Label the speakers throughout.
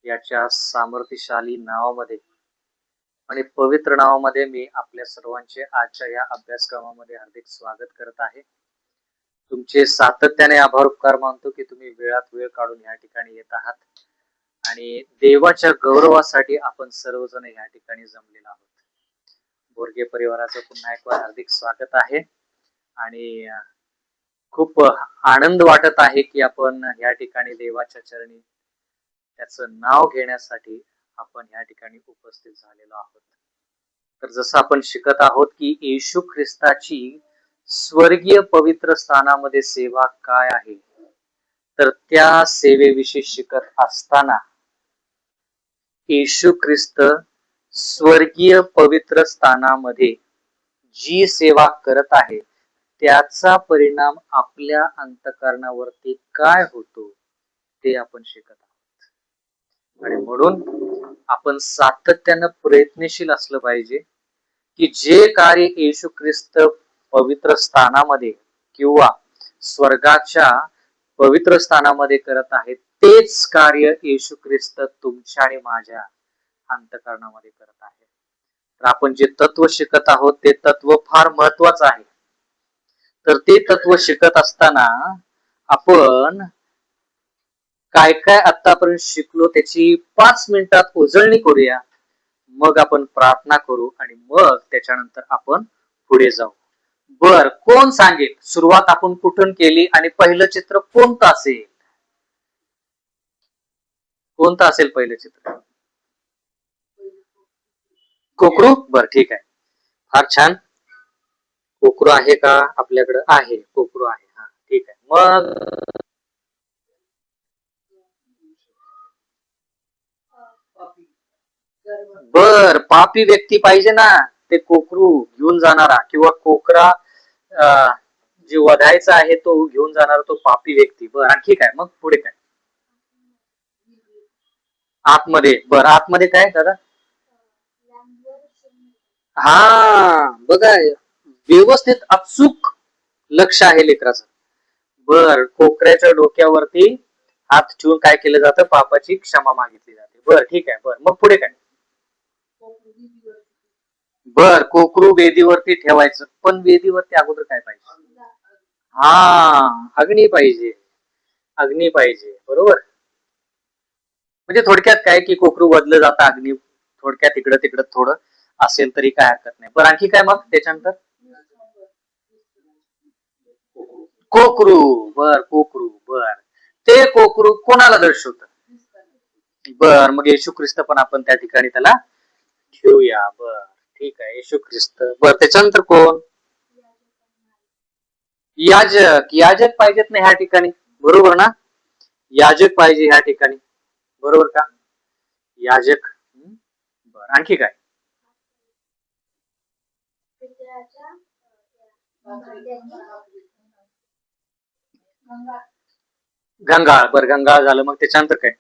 Speaker 1: याच्या सामर्थ्यशाली नावामध्ये आणि पवित्र नावामध्ये मी आपल्या सर्वांचे आजच्या या अभ्यासक्रमामध्ये हार्दिक स्वागत करत आहे. तुमचे सातत्याने आभार उपकार मानतो की तुम्ही वेळात वेळ काढून या ठिकाणी येत आहात आणि देवाच्या गौरवासाठी आपण सर्वजण या ठिकाणी जमलेलो आहोत. बोरगे परिवाराचं पुन्हा एक वेळा हार्दिक स्वागत आहे आणि खूप आनंद वाटत आहे की आपण या ठिकाणी देवाच्या चरणी त्याचं नाव घेण्यासाठी आपण या ठिकाणी उपस्थित झालेलो आहोत. तर जसं आपण शिकत आहोत की येशू ख्रिस्ताची स्वर्गीय पवित्र स्थानामध्ये सेवा काय आहे, तर त्या सेवेविषयी शिकत असताना येशू ख्रिस्त स्वर्गीय पवित्र स्थानामध्ये जी सेवा करत आहे त्याचा परिणाम आपल्या अंतःकरणावरती काय होतो ते आपण शिकत आहोत. आणि म्हणून आपण सातत्यानं प्रयत्नशील असलं पाहिजे की जे कार्य येशू ख्रिस्त पवित्र स्थानामध्ये किंवा स्वर्गाच्या पवित्र स्थानामध्ये करत आहेत तेच कार्य येशू ख्रिस्त तुमच्या आणि माझ्या अंतःकरणामध्ये करत आहे. तर आपण जे तत्व शिकत आहोत ते तत्व फार महत्वाचं आहे. तर ते तत्व शिकत असताना आपण काय काय आतापर्यंत शिकलो त्याची 5 मिनिटात उजळणी करूया, मग आपण प्रार्थना करू आणि मग त्याच्यानंतर आपण पुढे जाऊ. बर, कोण सांगेल सुरुवात आपण कुठून केली आणि पहिलं चित्र कोणतं असेल? कोणतं असेल पहिलं चित्र? कोकरू. बर, ठीक आहे, फार छान. कोकरू आहे का आपल्याकडे? आहे, कोकरू आहे. हा, ठीक आहे. मग बर, पापी व्यक्ती पाहिजे ना ते कोकरू घेऊन जाणारा किंवा कोकरा जे वधायचा आहे तो घेऊन जाणारा तो पापी व्यक्ती. बर, आणखी काय? मग पुढे काय? आतमध्ये. बर, आतमध्ये काय दादा? हा, बघा, व्यवस्थित अचूक लक्ष आहे लेकराचं. बर, कोकऱ्याच्या डोक्यावरती हात ठेवून काय केलं जातं? पापाची क्षमा मागितली जाते. बर, ठीक आहे. बर, मग पुढे काय? बर, कोकरू वेदीवरती ठेवायचं. पण वेदीवरती अगोदर काय पाहिजे? हा, अग्नी पाहिजे. अग्नी पाहिजे, बरोबर. म्हणजे थोडक्यात काय की कोकरू बदलं जातं अग्नी, थोडक्यात इकडं तिकडं थोडं असेल तरी काय हरकत नाही. बरं, आणखी काय मग त्याच्यानंतर? कोकरू. बर, कोकरू. बर, ते कोकरू कोणाला दर्शवत? बर, मग येशू ख्रिस्त पण आपण त्या ठिकाणी त्याला ठेवूया. बर, ठीक आहे, येशू ख्रिस्त. बर, त्याच्यानंतर कोण? याजक. याजक पाहिजेत ना ह्या ठिकाणी, बरोबर ना? याजक पाहिजे ह्या ठिकाणी, बरोबर का? याजक. बर, आणखी काय? गंगाळ. बर, गंगाळ झालं. मग त्याच्यानंतर काय?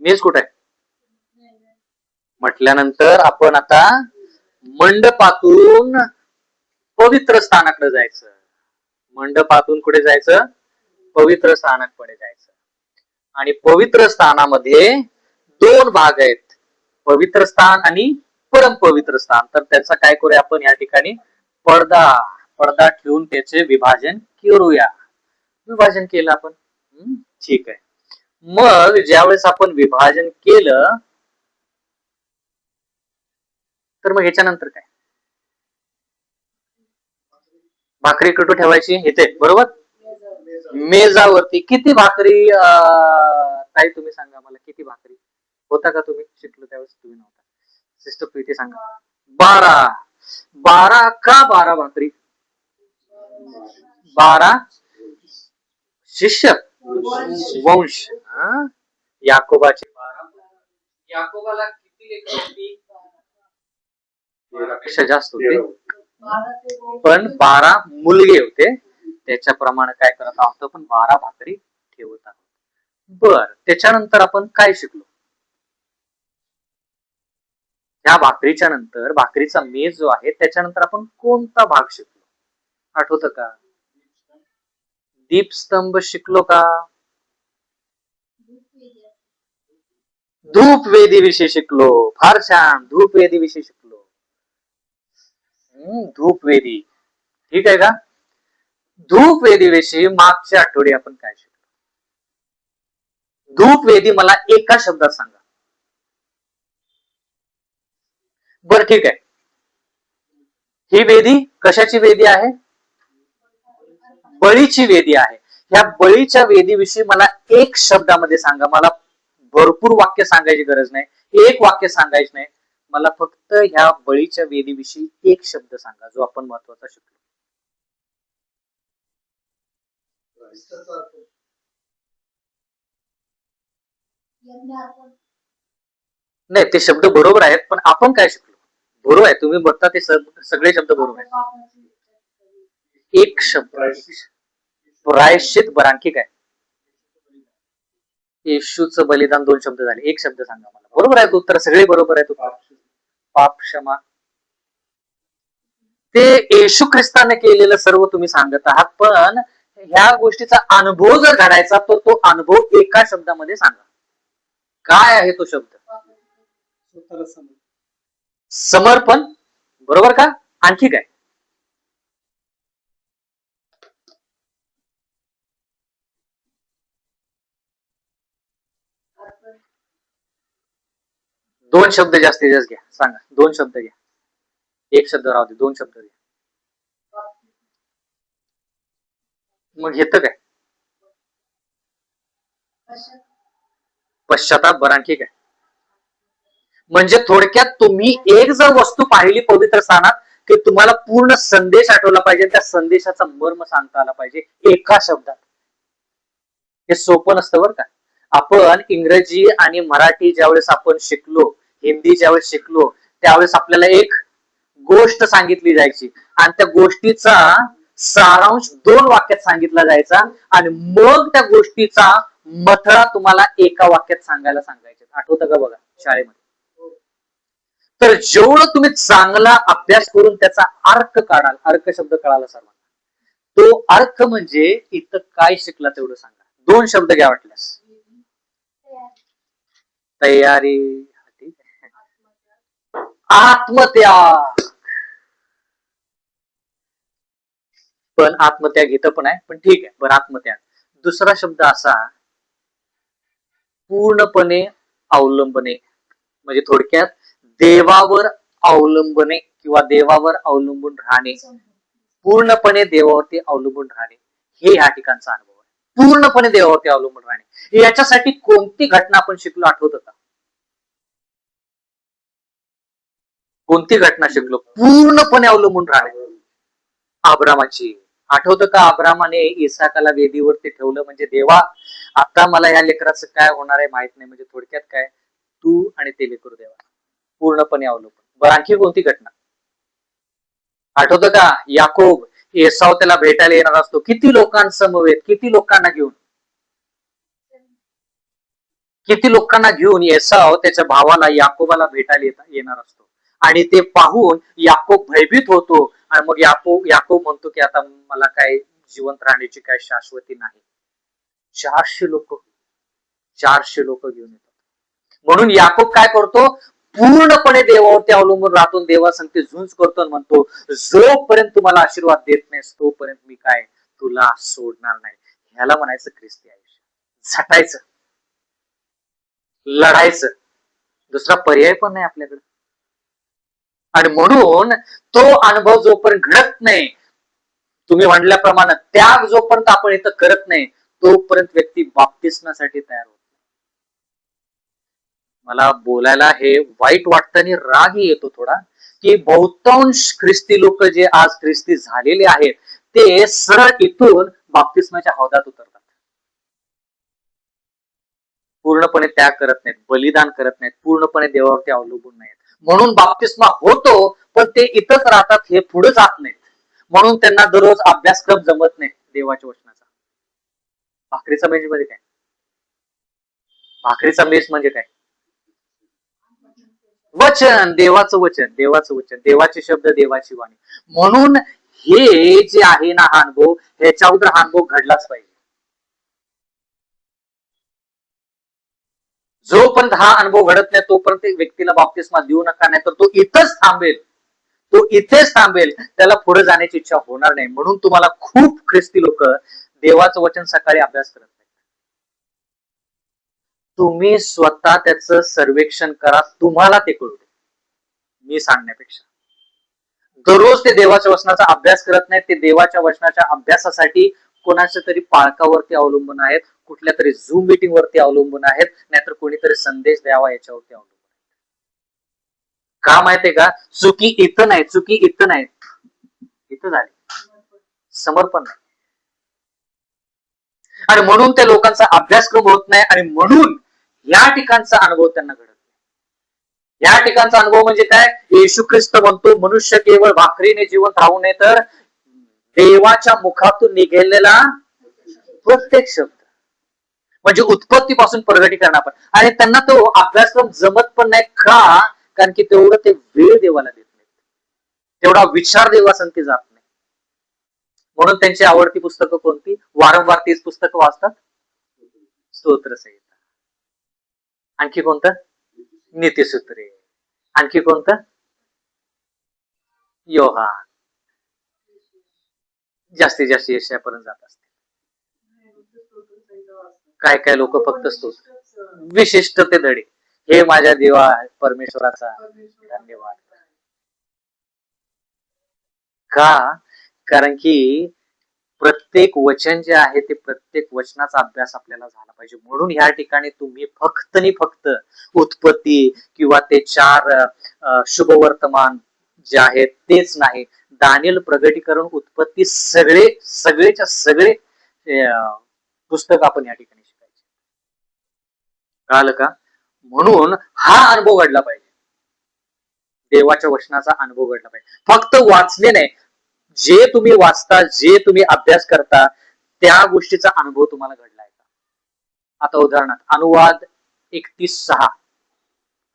Speaker 1: मेज कुठे आहे म्हटल्यानंतर आपण आता मंडपातून पवित्र स्थानाकडे जायचं. मंडपातून कुठे जायचं? पवित्र स्थानाकडे जायचं. आणि पवित्र स्थानामध्ये 2 भाग आहेत, पवित्र स्थान आणि परम पवित्र स्थान. तर त्याचा काय करूया आपण या ठिकाणी? पडदा पडदा ठेवून त्याचे विभाजन करूया. विभाजन केलं आपण. ठीक आहे. मग ज्यावेळेस आपण विभाजन केलं तर मग ह्याच्यानंतर काय? भाकरी कुठे ठेवायची? इथे, बरोबर. मेजावरती. किती भाकरी ताई तुम्ही सांगा मला, किती भाकरी होता का? तुम्ही शिकलो त्यावेळेस तुम्ही नव्हता. सिस्टर प्रीती सांगा. 12. 12 का 12 भाकरी? 12 शिष्य वंश. याकोबाचे 12. याकोबाला किती लेकरं होती? 13 पेक्षा जास्त होते, पण 12 मुलगे होते. त्याच्याप्रमाणे काय करत आहोत? पण 12 भाकरी ठेवत आहोत. बर, त्याच्यानंतर आपण काय शिकलो? ह्या भाकरीच्या नंतर भाकरीचा मेज जो आहे त्याच्यानंतर आपण कोणता भाग शिकलो? आठवतं का? दीपस्तंभ शिकलो का? धूप वेदी विषयी शिकलो. फार छान, धूप वेदी विषयी शिकलो. धूप वेदी, ठीक आहे का? धूप वेदी विषयी मागच्या आठवडी आपण काय शिकलो? धूप वेदी मला एका शब्दात सांगा. बरं ठीक आहे. ही वेदी कशाची वेदी आहे? बळीची वेदी आहे. ह्या बळीच्या वेदीविषयी मला एक शब्दामध्ये सांगा. मला भरपूर वाक्य सांगायची गरज नाही, एक वाक्य सांगायचं नाही. मला फक्त ह्या बळीच्या वेदीविषयी एक शब्द सांगा जो आपण महत्वाचा शिकलो. नाही, ते शब्द बरोबर आहेत, पण आपण काय शिकलो? बरोबर आहे, तुम्ही बघता ते सगळे शब्द बरोबर आहेत. एक शब्द प्रायश्चित. बरं, आणखी काय? येशूचं बलिदान. दोन शब्द झाले, एक शब्द सांगा मला. बरोबर आहे उत्तर, सगळे बरोबर आहेत. पाप क्षमा. ते येशू ख्रिस्ताने केलेलं सर्व तुम्ही सांगत आहात, पण ह्या गोष्टीचा अनुभव जर घडायचा तर तो अनुभव एका शब्दामध्ये सांगा. काय आहे तो शब्द? समर्पण. बरोबर का? आणखी काय? दोन शब्द जास्तीत जास्त घ्या, सांगा. दोन शब्द घ्या, एक शब्द राहू दे, दोन शब्द घ्या. मग घेतं काय? पश्चाताप. बरं, आणखी काय? म्हणजे थोडक्यात तुम्ही एक जर वस्तू पाहिली पवित्र स्थानात की तुम्हाला पूर्ण संदेश आठवला पाहिजे, त्या संदेशाचा मर्म सांगता आला पाहिजे एका शब्दात. हे सोपं नसतं बरं का. आपण इंग्रजी आणि मराठी ज्यावेळेस आपण शिकलो, हिंदी ज्यावेळेस शिकलो, त्यावेळेस आपल्याला एक गोष्ट सांगितली जायची आणि त्या गोष्टीचा सारांश दोन वाक्यात सांगितला जायचा आणि मग त्या गोष्टीचा मथळा तुम्हाला एका वाक्यात सांगायला सांगायचे. आठवतं का बघा शाळेमध्ये? तर जेवढं तुम्ही चांगला अभ्यास करून त्याचा अर्थ काढाल, अर्थ शब्द कळाला सर्वांना, तो अर्थ म्हणजे इथं काय शिकला तेवढं सांगा. दोन शब्द घ्या वाटल्यास. तयारी. आत्मत्याग. पण आत्मत्याग घेतं पण आहे, पण ठीक आहे. बरं, आत्मत्याग. दुसरा शब्द असा, पूर्णपणे अवलंबने. म्हणजे थोडक्यात देवावर अवलंबने किंवा देवावर अवलंबून राहणे. पूर्णपणे देवावरती अवलंबून राहणे हे ह्या ठिकाणचा अनुभव आहे. पूर्णपणे देवावरती अवलंबून राहणे. याच्यासाठी कोणती घटना आपण शिकलो आठवतं का? कोणती घटना शिकलो पूर्णपणे अवलंबून राहणे? अब्रामाची. आठवतं का? अब्रामाने इसाकाला वेदीवरती ठेवलं. म्हणजे देवा, आता मला या लेकराचं काय होणार आहे माहित नाही. म्हणजे थोडक्यात काय, तू आणि ते लेकरू देवा, पूर्णपणे अवलंबून. बरं, आणखी कोणती घटना आठवतं का? याकोब, एसाव त्याला भेटायला येणार असतो. किती लोकांसमवेत, किती लोकांना घेऊन, किती लोकांना घेऊन एसाव त्याच्या भावाला याकोबाला भेटायला येणार असतो आणि ते पाहून याकोब भयभीत होतो आणि मग याकोब म्हणतो की आता मला काय जिवंत राहण्याची काय शाश्वती नाही. 400 लोक घेऊन येतात. म्हणून याकोब काय करतो? पूर्णपणे देवावरती अवलंबून राहतो, देवासंगती झुंज करतो आणि म्हणतो, जोपर्यंत तुम्हाला आशीर्वाद देत नाहीस तोपर्यंत मी काय तुला सोडणार नाही. ह्याला म्हणायचं ख्रिस्ती आयुष्य. झटायचं, लढायचं, दुसरा पर्याय पण नाही आपल्याकडे. आणि म्हणून तो अनुभव जोपर्यंत घडत नाही, तुम्ही म्हणल्याप्रमाणे त्याग जोपर्यंत आपण इथं करत नाही तोपर्यंत व्यक्ती बाप्तिस्मासाठी तयार होत. मला बोलायला हे वाईट वाटतं आणि रागही येतो थोडा, की बहुतांश ख्रिस्ती लोक जे आज ख्रिस्ती झालेले आहेत ते सरळ इथून बाप्तिस्माच्या हौदात उतरतात. पूर्णपणे त्याग करत नाहीत, बलिदान करत नाहीत, पूर्णपणे देवावरती अवलंबून नाहीत. म्हणून बाप्तिस्मा होतो पण ते इथंच राहतात, हे पुढे जात नाहीत. म्हणून त्यांना दररोज अभ्यासक्रम जमत नाही देवाच्या वचनाचा. भाकरीचा मेज म्हणजे काय? भाकरीचा मेज म्हणजे काय? वचन, देवाचं वचन, देवाचं वचन, देवाचे शब्द, देवाची वाणी. म्हणून हे जे आहे ना हा अनुभव, ह्याच्यावर हा अनुभव घडलाच पाहिजे. जोपर्यंत हा अनुभव घडत नाही तोपर्यंत व्यक्तीला बाप्तिस्मा देऊ नका, नाही तर तो इथंच थांबेल, तो इथेच थांबेल, त्याला पुढे जाण्याची इच्छा होणार नाही. म्हणून तुम्हाला खूप ख्रिस्ती लोक देवाचं वचन सकाळी अभ्यास करत नाही. तुम्ही स्वतः त्याचं सर्वेक्षण करा, तुम्हाला ते कळू दे मी सांगण्यापेक्षा. दररोज ते देवाच्या वचनाचा अभ्यास करत नाहीत, ते देवाच्या वचनाच्या अभ्यासासाठी कोणाच्या तरी पाळकावरती अवलंबून आहेत, कुठल्या तरी झूम मीटिंग वरती अवलंबून आहेत, नाहीतर कोणीतरी संदेश द्यावा याच्यावरती अवलंबून. का माहितीये का? चुकी इथं नाही, चुकी इथं नाही, इथं झाली, समर्पण नाही. आणि म्हणून त्या लोकांचा अभ्यासक्रम होत नाही, आणि म्हणून या ठिकाणचा अनुभव त्यांना घडत नाही. या ठिकाणचा अनुभव म्हणजे काय? येशू ख्रिस्त म्हणतो मनुष्य केवळ भाकरीने जीवन राहू नये, तर देवाच्या मुखातून निघालेला प्रत्येक शब्द, म्हणजे उत्पत्तीपासून प्रगटीकरणापर्यंत. आणि त्यांना तो अभ्यासक्रम जमत पण नाही. का? कारण की तेवढं ते वेळ देवाला देत नाही, तेवढा विचार देवासंती जात नाही. म्हणून त्यांची आवडती पुस्तकं कोणती? वारंवार तीच पुस्तकं वाचतात, स्तोत्रसंहिता. आणखी कोणतं? नीतिसूत्रे. आणखी कोणतं? योहान. जास्तीत जास्त यशापर्यंत जात असते. काय काय लोक फक्त स्तोत्र, विशिष्ट ते धडे, हे माझ्या देवा परमेश्वराचा धन्यवाद. का? कारण की प्रत्येक वचन जे आहे ते प्रत्येक वचनाचा अभ्यास आपल्याला झाला पाहिजे. म्हणून ह्या ठिकाणी तुम्ही फक्त नि फक्त उत्पत्ती किंवा ते 4 शुभवर्तमान जे आहेत तेच नाही, दानियल, प्रगटीकरण, उत्पत्ती, सगळेच्या सगळे पुस्तक आपण या ठिकाणी शिकायचे. कळालं का? म्हणून हा अनुभव घडला पाहिजे, देवाच्या वचनाचा अनुभव घडला पाहिजे. फक्त वाचले नाही, जे तुम्ही वाचता, जे तुम्ही अभ्यास करता, त्या गोष्टीचा अनुभव तुम्हाला घडलाय का? आता उदाहरणार्थ अनुवाद 31:6,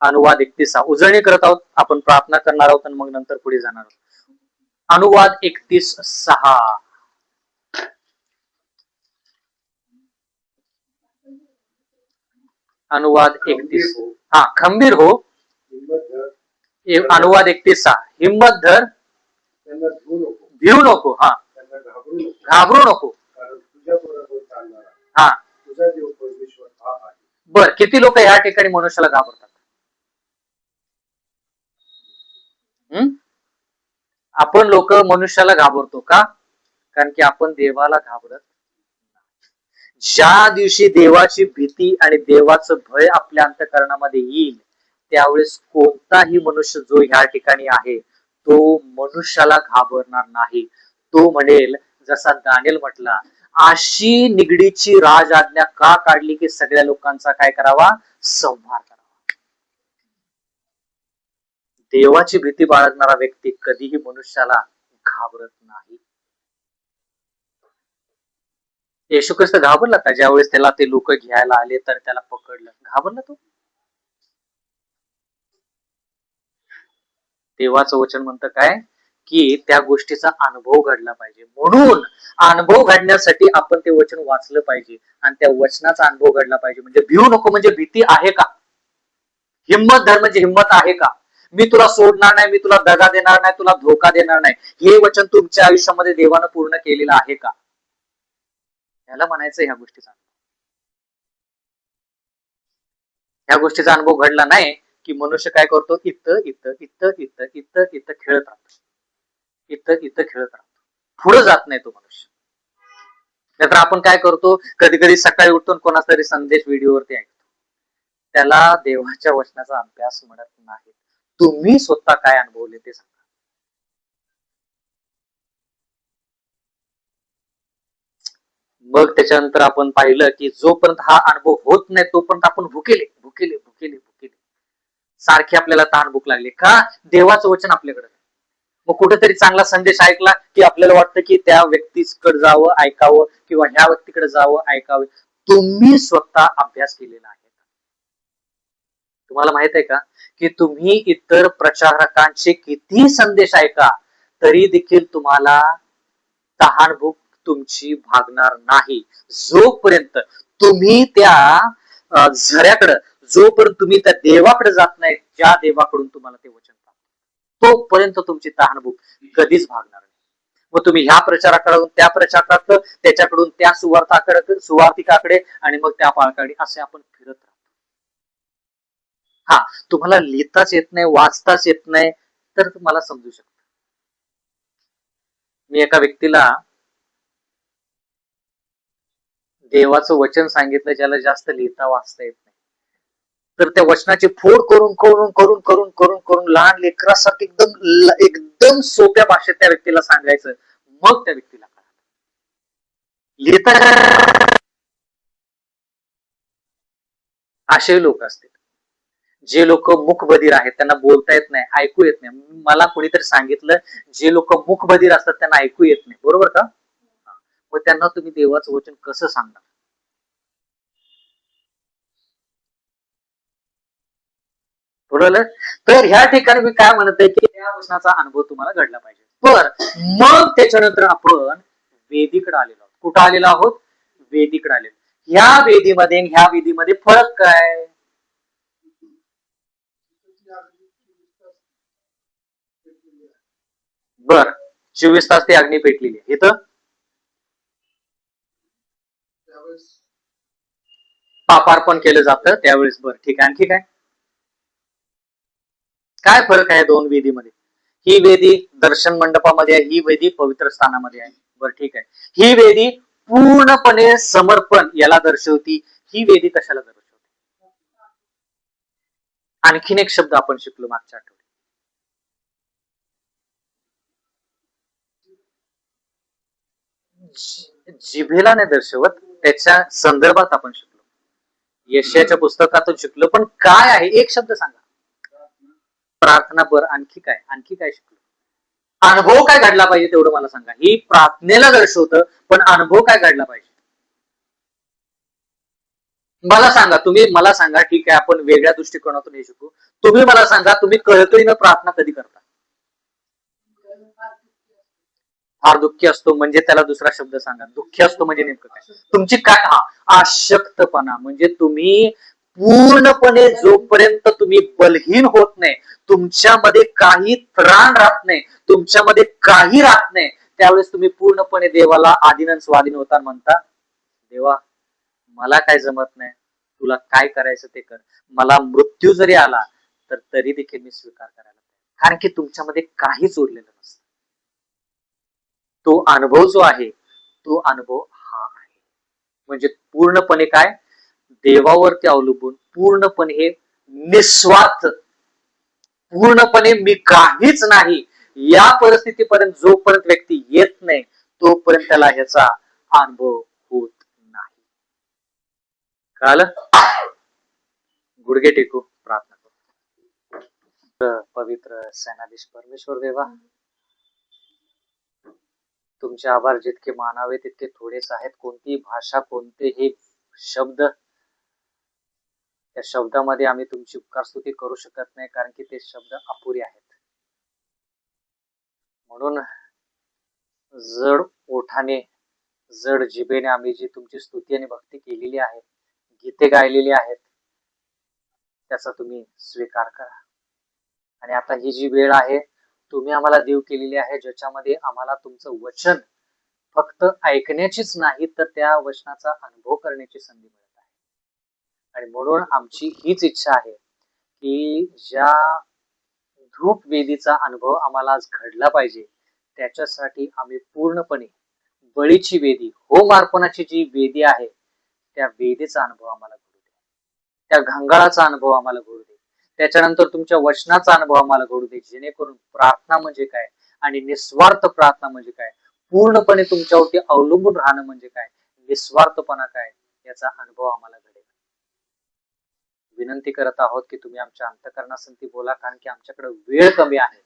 Speaker 1: अनुवाद 31:6 उजळणी करत आहोत आपण, प्रार्थना करणार आहोत आणि मग नंतर पुढे जाणार आहोत. अनुवाद 31:6. अनुवाद 31. हा, खंबीर हो. अनुवाद 31:6, हिम्मत धर, भिवू नको. हा, घाबरू नको. हा, बर. किती लोक ह्या ठिकाणी मनुष्याला घाबरतात? आपण लोक मनुष्याला घाबरतो का? कारण की आपण देवाला घाबरत. ज्या दिवशी देवाची भीती आणि देवाचं भय आपल्या अंतःकरणामध्ये येईल, त्यावेळेस कोणताही मनुष्य जो ह्या ठिकाणी आहे तो मनुष्याला घाबरणार नाही. तो म्हणेल, जसा दानियल म्हटला, अशी निगडीची राज आज्ञा का काढली की सगळ्या लोकांचा काय करावा? संहार करावा. देवाची भीती बाळगणारा व्यक्ती कधीही मनुष्याला घाबरत नाही. येशू ख्रिस्त घाबरला का ज्यावेळेस त्याला ते लोक घ्यायला आले तर त्याला पकडलं? घाबरला तो? देवाचं वचन म्हणतं काय? की त्या गोष्टीचा अनुभव घडला पाहिजे. म्हणून अनुभव घडण्यासाठी आपण ते वचन वाचलं पाहिजे आणि त्या वचनाचा अनुभव घडला पाहिजे. म्हणजे भिवू नको म्हणजे भीती आहे का? हिम्मत धर म्हणजे हिम्मत आहे का? मी तुला सोडणार नाही, मी तुला दगा देणार नाही, तुला धोका देणार नाही, हे वचन तुमच्या आयुष्यामध्ये देवानं पूर्ण केलेलं आहे का? याला म्हणायचं ह्या गोष्टीचा. ह्या गोष्टीचा अनुभव घडला नाही की मनुष्य काय करतो? इथं इथं इथं इथं इथं इथं खेळत राहतो, इथं इथं खेळत राहतो, पुढे जात नाही तो मनुष्य. नाहीतर आपण काय करतो? कधी कधी सकाळी उठून कोणाचा तरी संदेश व्हिडिओवरती ऐकतो, त्याला देवाच्या वचनाचा अभ्यास म्हणत नाही. तुम्ही स्वतः काय अनुभवले ते सांगा. मग त्याच्यानंतर आपण पाहिलं की जोपर्यंत हा अनुभव होत नाही तोपर्यंत आपण भुकेले भुकेले भुकेले भुकेले सारखे आपल्याला ताण भूक लागली. का? देवाचं वचन आपल्याकडे. मग कुठेतरी चांगला संदेश ऐकला की आपल्याला वाटतं की त्या व्यक्तीकडे जावं, ऐकावं, किंवा ह्या व्यक्तीकडे जावं, ऐकावं. तुम्ही स्वतः अभ्यास केलेला आहे. तुम्हाला माहित आहे का की तुम्ही इतर प्रचारकांचे किती संदेश ऐका तरी देखील तुम्हाला तहानभूक तुमची भागणार नाही जोपर्यंत तुम्ही त्या झऱ्याकडं, जोपर्यंत तुम्ही त्या देवाकडे जात नाही, ज्या देवाकडून तुम्हाला ते वचन तोपर्यंत तुमची तहानभूक कधीच भागणार नाही. मग तुम्ही ह्या प्रचाराकडून त्या प्रचाराकडे, त्याच्याकडून त्या सुवार्थिकाकडे आणि मग त्या पाळकडे असे आपण फिरत राहतो. हा, तुम्हाला लिहिताच येत नाही, वाचताच येत नाही, तर तुम्हाला समजू शकतो. मी एका व्यक्तीला देवाचं वचन सांगितलं, ज्याला जास्त लिहिता वाचता येत नाही, तर त्या वचनाची फोड करून करून करून करून करून करून लहान लेकरासारखं एकदम एकदम सोप्या भाषेत त्या व्यक्तीला सांगायचं, मग त्या व्यक्तीला लिहिता. असे लोक असतील. जे लोक मुखबधीर आहेत, त्यांना बोलता येत नाही, ऐकू येत नाही. मला कोणीतरी सांगितलं, जे लोक मुखबधीर असतात त्यांना ऐकू येत नाही, बरोबर का? मग त्यांना तुम्ही देवाचं वचन कसं सांगणार? बरोबर. तर ह्या ठिकाणी मी काय म्हणत आहे की त्या वचनाचा अनुभव तुम्हाला घडला पाहिजे. पण मग त्याच्यानंतर आपण वेदीकडे आलेलो आहोत. कुठं आलेलो आहोत? वेदीकडे आलेलो. ह्या वेदीमध्ये ह्या वेदीमध्ये फरक काय? बर, 24 तास ती अग्नी पेटलेली आहे. इथं पापार्पण केलं जातं त्यावेळेस. बरं, ठीक आहे. आणखी काय काय फरक आहे दोन वेदीमध्ये? ही वेदी दर्शन मंडपामध्ये आहे, ही वेदी पवित्र स्थानामध्ये आहे. बरं, ठीक आहे. ही वेदी पूर्णपणे समर्पण याला दर्शवती, ही वेदी कशाला दर्शवते? आणखीन एक शब्द आपण शिकलो मागच्या आठवड्यात, जिभेला नाही दर्शवत, त्याच्या संदर्भात आपण शिकलो, यशयाच्या पुस्तकातून शिकलो. पण काय आहे, एक शब्द सांगा. प्रार्थना. बरं, आणखी काय? आणखी काय शिकलो? अनुभव काय घडला पाहिजे तेवढं मला सांगा. ही प्रार्थनेला दर्शवतं, पण अनुभव काय घडला पाहिजे मला सांगा. तुम्ही मला सांगा. ठीक आहे, आपण वेगळ्या दृष्टिकोनातून हे शिकू. तुम्ही मला सांगा, तुम्ही कळकळीनं प्रार्थना कधी करता? फार दुःखी असतो म्हणजे त्याला दुसरा शब्द सांगा. दुःखी असतो म्हणजे नेमकं काय? तुमची काय? हा, आशक्तपणा. म्हणजे तुम्ही पूर्णपणे जोपर्यंत तुम्ही बलहीन होत नाही, तुमच्यामध्ये काही त्राण राहत नाही, तुमच्यामध्ये काही राहत नाही, त्यावेळेस तुम्ही पूर्णपणे देवाला आदिनन स्वाधीन होता, म्हणता, देवा मला काय जमत नाही, तुला काय करायचं ते कर, मला मृत्यू जरी आला तर तरी देखील मी स्वीकार करायला, कारण की तुमच्यामध्ये काहीच उरलेलं नसतं. तो अनुभव जो आहे, तो अनुभव हा आहे. म्हणजे पूर्णपणे काय? देवावरती अवलंबून, पूर्णपणे हे निस्वार्थ, पूर्णपणे मी काहीच नाही या परिस्थितीपर्यंत जोपर्यंत व्यक्ती येत नाही, तोपर्यंत त्याला ह्याचा अनुभव होत नाही. कळालं? गुडघे टेकू प्रार्थना करू. पवित्र सेनाधीश परमेश्वर देवा, तुमचे आभार जितके मानावे तितके थोडेच आहेत. कोणतीही भाषा, कोणतेही शब्द, त्या शब्दामध्ये आम्ही तुमची उपकार स्तुती करू शकत नाही, कारण की ते शब्द अपुरे आहेत. म्हणून जड ओठाने, जड जिभेने आम्ही जी तुमची स्तुती आणि भक्ती केलेली आहे, गीते गायलेली आहेत, त्याचा तुम्ही स्वीकार करा. आणि आता ही जी वेळ आहे, तुम्ही आम्हाला देव केलेली आहे, ज्याच्यामध्ये आम्हाला तुमचं वचन फक्त ऐकण्याचीच नाही, तर त्या वचनाचा अनुभव करण्याची संधी मिळत आहे. आणि म्हणून आमची हीच इच्छा आहे की ज्या धूप वेदीचा अनुभव आम्हाला आज घडला पाहिजे, त्याच्यासाठी आम्ही पूर्णपणे बळीची वेदी, होम अर्पणाची जी वेदी आहे, त्या वेदीचा अनुभव आम्हाला घडू दे, त्या घंगाळाचा अनुभव आम्हाला घडू दे, त्याच्यानंतर तुमच्या वचनाचा अनुभव आम्हाला घडू दे, जेणेकरून प्रार्थना म्हणजे काय आणि निस्वार्थ प्रार्थना म्हणजे काय, पूर्णपणे तुमच्यावरती अवलंबून राहणं म्हणजे काय, निस्वार्थपणा काय, याचा अनुभव आम्हाला घडेल. विनंती करत आहोत की तुम्ही आमच्या अंतःकरणासंती बोला, कारण की आमच्याकडे वेळ कमी आहे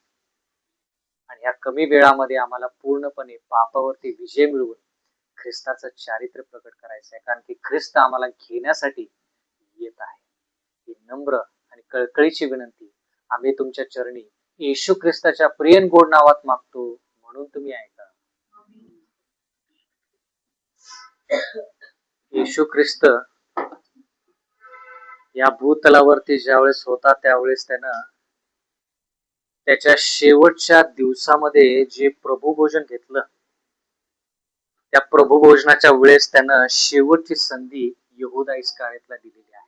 Speaker 1: आणि या कमी वेळामध्ये आम्हाला पूर्णपणे पापावरती विजय मिळवून ख्रिस्ताचं चारित्र्य प्रकट करायचं आहे, कारण की ख्रिस्त आम्हाला घेण्यासाठी येत आहे. ही नम्र आणि कळकळीची विनंती आम्ही तुमच्या चरणी येशू ख्रिस्ताच्या प्रिय गोड नावात मागतो, म्हणून तुम्ही ऐका. येशू ख्रिस्त या भूतलावरती ज्यावेळेस होता त्यावेळेस त्यानं त्याच्या शेवटच्या दिवसामध्ये जे प्रभुभोजन घेतलं, त्या प्रभुभोजनाच्या वेळेस त्यानं शेवटची संधी यहूदा इस्कारियोतला दिलेली आहे.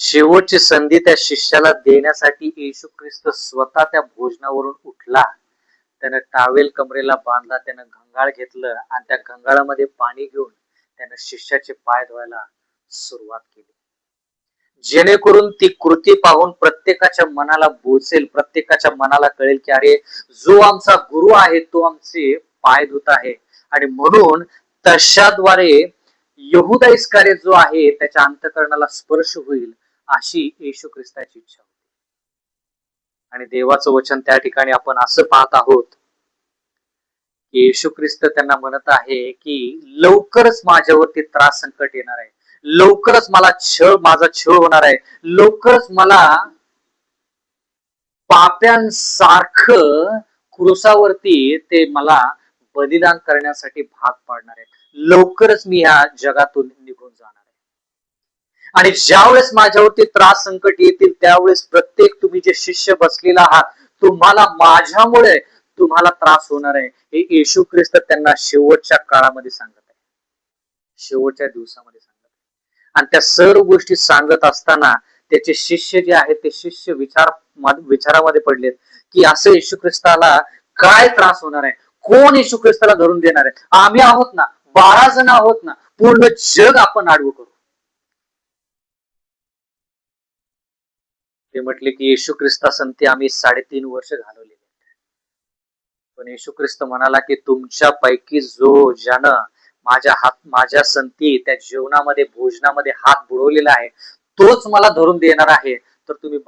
Speaker 1: शेवटची संधी त्या शिष्याला देण्यासाठी येशू ख्रिस्त स्वतः त्या भोजनावरून उठला. त्यानं टावेल कमरेला बांधला, त्यानं घंगाळ घेतलं आणि त्या घंगाळामध्ये पाणी घेऊन त्यानं शिष्याचे पाय धुवायला सुरुवात केली. जेणेकरून ती कृती पाहून प्रत्येकाच्या मनाला बोचेल, प्रत्येकाच्या मनाला कळेल की अरे, जो आमचा गुरु आहे तो आमचे पाय धुत आहे. आणि म्हणून तशाद्वारे यहूदा इस्कारियोत जो आहे त्याच्या अंतःकरणाला स्पर्श होईल अशी येशू ख्रिस्ताची इच्छा होती. आणि देवाचं वचन त्या ठिकाणी आपण असं पाहत आहोत की येशू ख्रिस्त त्यांना म्हणत आहे की लवकरच माझ्यावरती त्रास संकट येणार आहे, लवकरच माझा छळ होणार आहे, लवकरच मला पाप्यांसारखं क्रुसावरती ते मला बलिदान करण्यासाठी भाग पाडणार आहे, लवकरच मी या जगातून निघून जाणार आहे. आणि ज्यावेळेस माझ्यावरती त्रास संकट येतील त्यावेळेस प्रत्येक तुम्ही जे शिष्य बसलेला आहात, तुम्हाला माझ्यामुळे तुम्हाला त्रास होणार आहे, हे येशू ख्रिस्त त्यांना शेवटच्या काळामध्ये सांगत आहे, शेवटच्या दिवसामध्ये सांगत आहे. आणि त्या सर्व गोष्टी सांगत असताना त्याचे शिष्य जे आहेत ते शिष्य विचारामध्ये पडलेत की असं येशू ख्रिस्ताला काय त्रास होणार आहे, कोण येशू ख्रिस्ताला धरून देणार आहे, आम्ही आहोत ना, 12 जण आहोत ना, पूर्ण जग आपण आडवं करू. ते म्हटले की येशू ख्रिस्तासंती आम्ही 3.5 वर्ष घालवलेले. पण येशू ख्रिस्त म्हणाला की तुमच्यापैकी ज्यानं माझ्या संती त्या जेवणामध्ये भोजनामध्ये हात बुडवलेला आहे तोच मला धरून देणार आहे. तर तुम्ही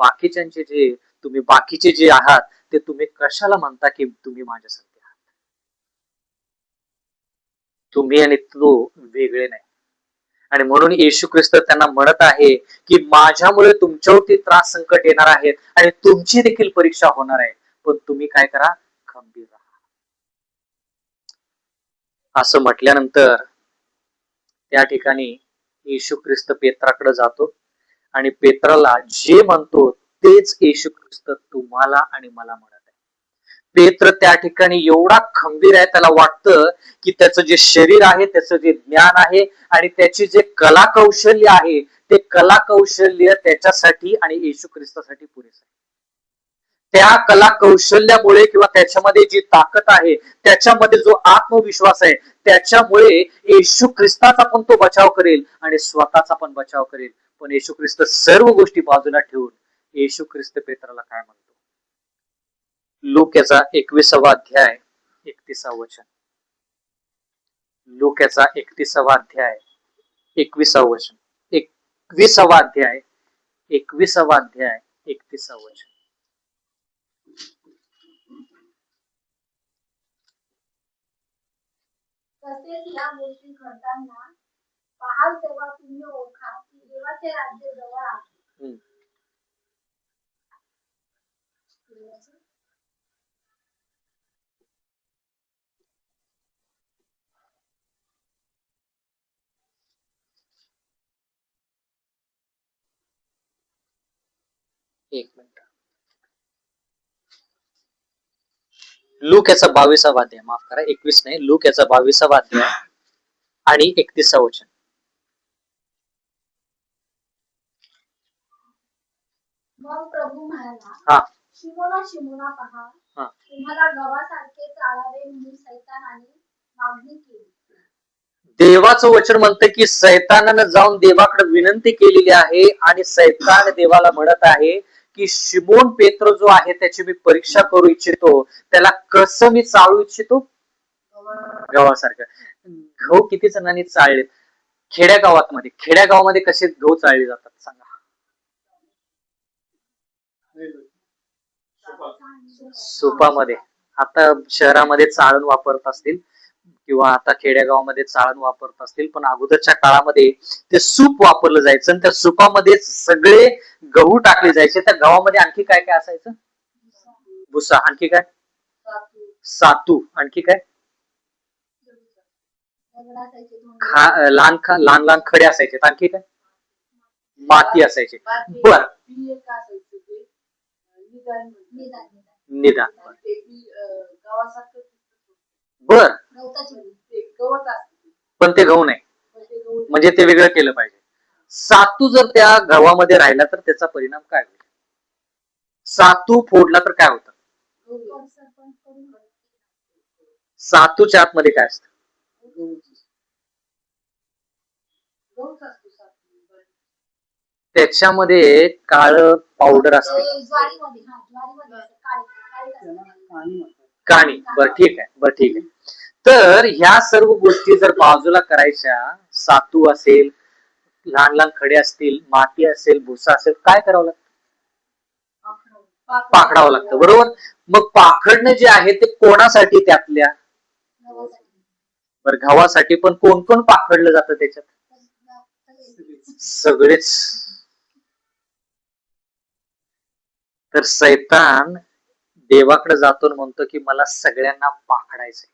Speaker 1: बाकीचे जे आहात ते तुम्ही कशाला म्हणता की तुम्ही माझ्या संती आहात? तुम्ही आणि तो वेगळे नाही. आणि म्हणून येशू ख्रिस्त त्यांना म्हणत आहे की माझ्यामुळे तुमच्यावरती त्रास संकट येणार आहेत आणि तुमची देखील परीक्षा होणार आहे, पण तुम्ही काय करा, खंबीर राहा. असं म्हटल्यानंतर त्या ठिकाणी येशू ख्रिस्त पेत्राकडे जातो आणि पेत्राला जे म्हणतो तेच येशू ख्रिस्त तुम्हाला आणि मला म्हणत आहे. पेत्र त्या ठिकाणी एवढा खंबीर आहे, त्याला वाटतं की त्याचं जे शरीर आहे, त्याचं जे ज्ञान आहे आणि त्याची जे कला कौशल्य आहे ते कला कौशल्य त्याच्यासाठी आणि येशू ख्रिस्तासाठी पुरेसं आहे. त्या कला कौशल्यामुळे किंवा त्याच्यामध्ये जी ताकद आहे, त्याच्यामध्ये जो आत्मविश्वास आहे, त्याच्यामुळे येशू ख्रिस्ताचा पण तो बचाव करेल आणि स्वतःचा पण बचाव करेल. पण येशू ख्रिस्त सर्व गोष्टी बाजूला ठेवून येशू ख्रिस्त पेत्राला काय म्हणतो? लूक याचा 21वा अध्याय 31 वचन. लूक याचा 31वा अध्याय 21 वचन. 21वा अध्याय 31 वचन.
Speaker 2: तसेच या गोष्टी घडताना पाहाल तेव्हा तुम्ही ओळखा की देवाचे राज्य जवळ आहे.
Speaker 1: एक मिनिट. लूक याचा 22वा अध्याय, माफ करा 21 नाही, लूक याचा 22वा अध्याय आणि 31 वचन.
Speaker 2: मग प्रभू म्हणाला, शिमोना शिमोना, पहा, तुम्हाला गव्हासारखे चाळावे म्हणून सैतानाने मागणी केली.
Speaker 1: देवाचं वचन म्हणतं की सैतानानं जाऊन देवाकडे विनंती केलेली आहे आणि सैतान देवाला म्हणत आहे की शिमोन पेत्र जो आहे त्याची मी परीक्षा करू इच्छितो, त्याला कसं मी चाळू इच्छितो? गव्हासारखं. गहू किती जणांनी चाळले खेड्यागावामध्ये कसे गहू चाळले जातात सांगा? सुपामध्ये. आता शहरामध्ये चाळण वापरत असतील किंवा आता खेड्यागावामध्ये चाळण वापरत असतील, पण अगोदरच्या काळामध्ये ते सूप वापरलं जायचं आणि त्या सुपामध्ये सगळे गहू टाकले जायचे. त्या गव्हामध्ये आणखी काय काय असायचं? भुसा. आणखी काय? सातू. आणखी काय? लहान लहान खडे असायचे. आणखी काय? माती असायची. बर, निदान. बर, पण ते गहू नाही, म्हणजे ते वेगळं केलं पाहिजे. सातू जर त्या गव्हामध्ये राहिला तर त्याचा परिणाम काय होईल? सातू फोडला तर काय होतं? सातूच्या आतमध्ये काय असतं? त्याच्यामध्ये काळ पावडर असते, काणी. बर ठीक आहे, बर ठीक आहे. तर ह्या सर्व गोष्टी जर बाजूला करायच्या, सातू असेल, लहान लहान खडे असतील, माती असेल, भुसा असेल, काय करावं लागतं? पाखडावं लागतं, बरोबर. मग पाखडणं जे आहे ते कोणासाठी? त्यातल्या बरं गव्हासाठी. पण कोण कोण पाखडलं जातं त्याच्यात? सगळेच. तर सैतान देवाकडे जातो आणि म्हणतो की मला सगळ्यांना पाखडायचंय,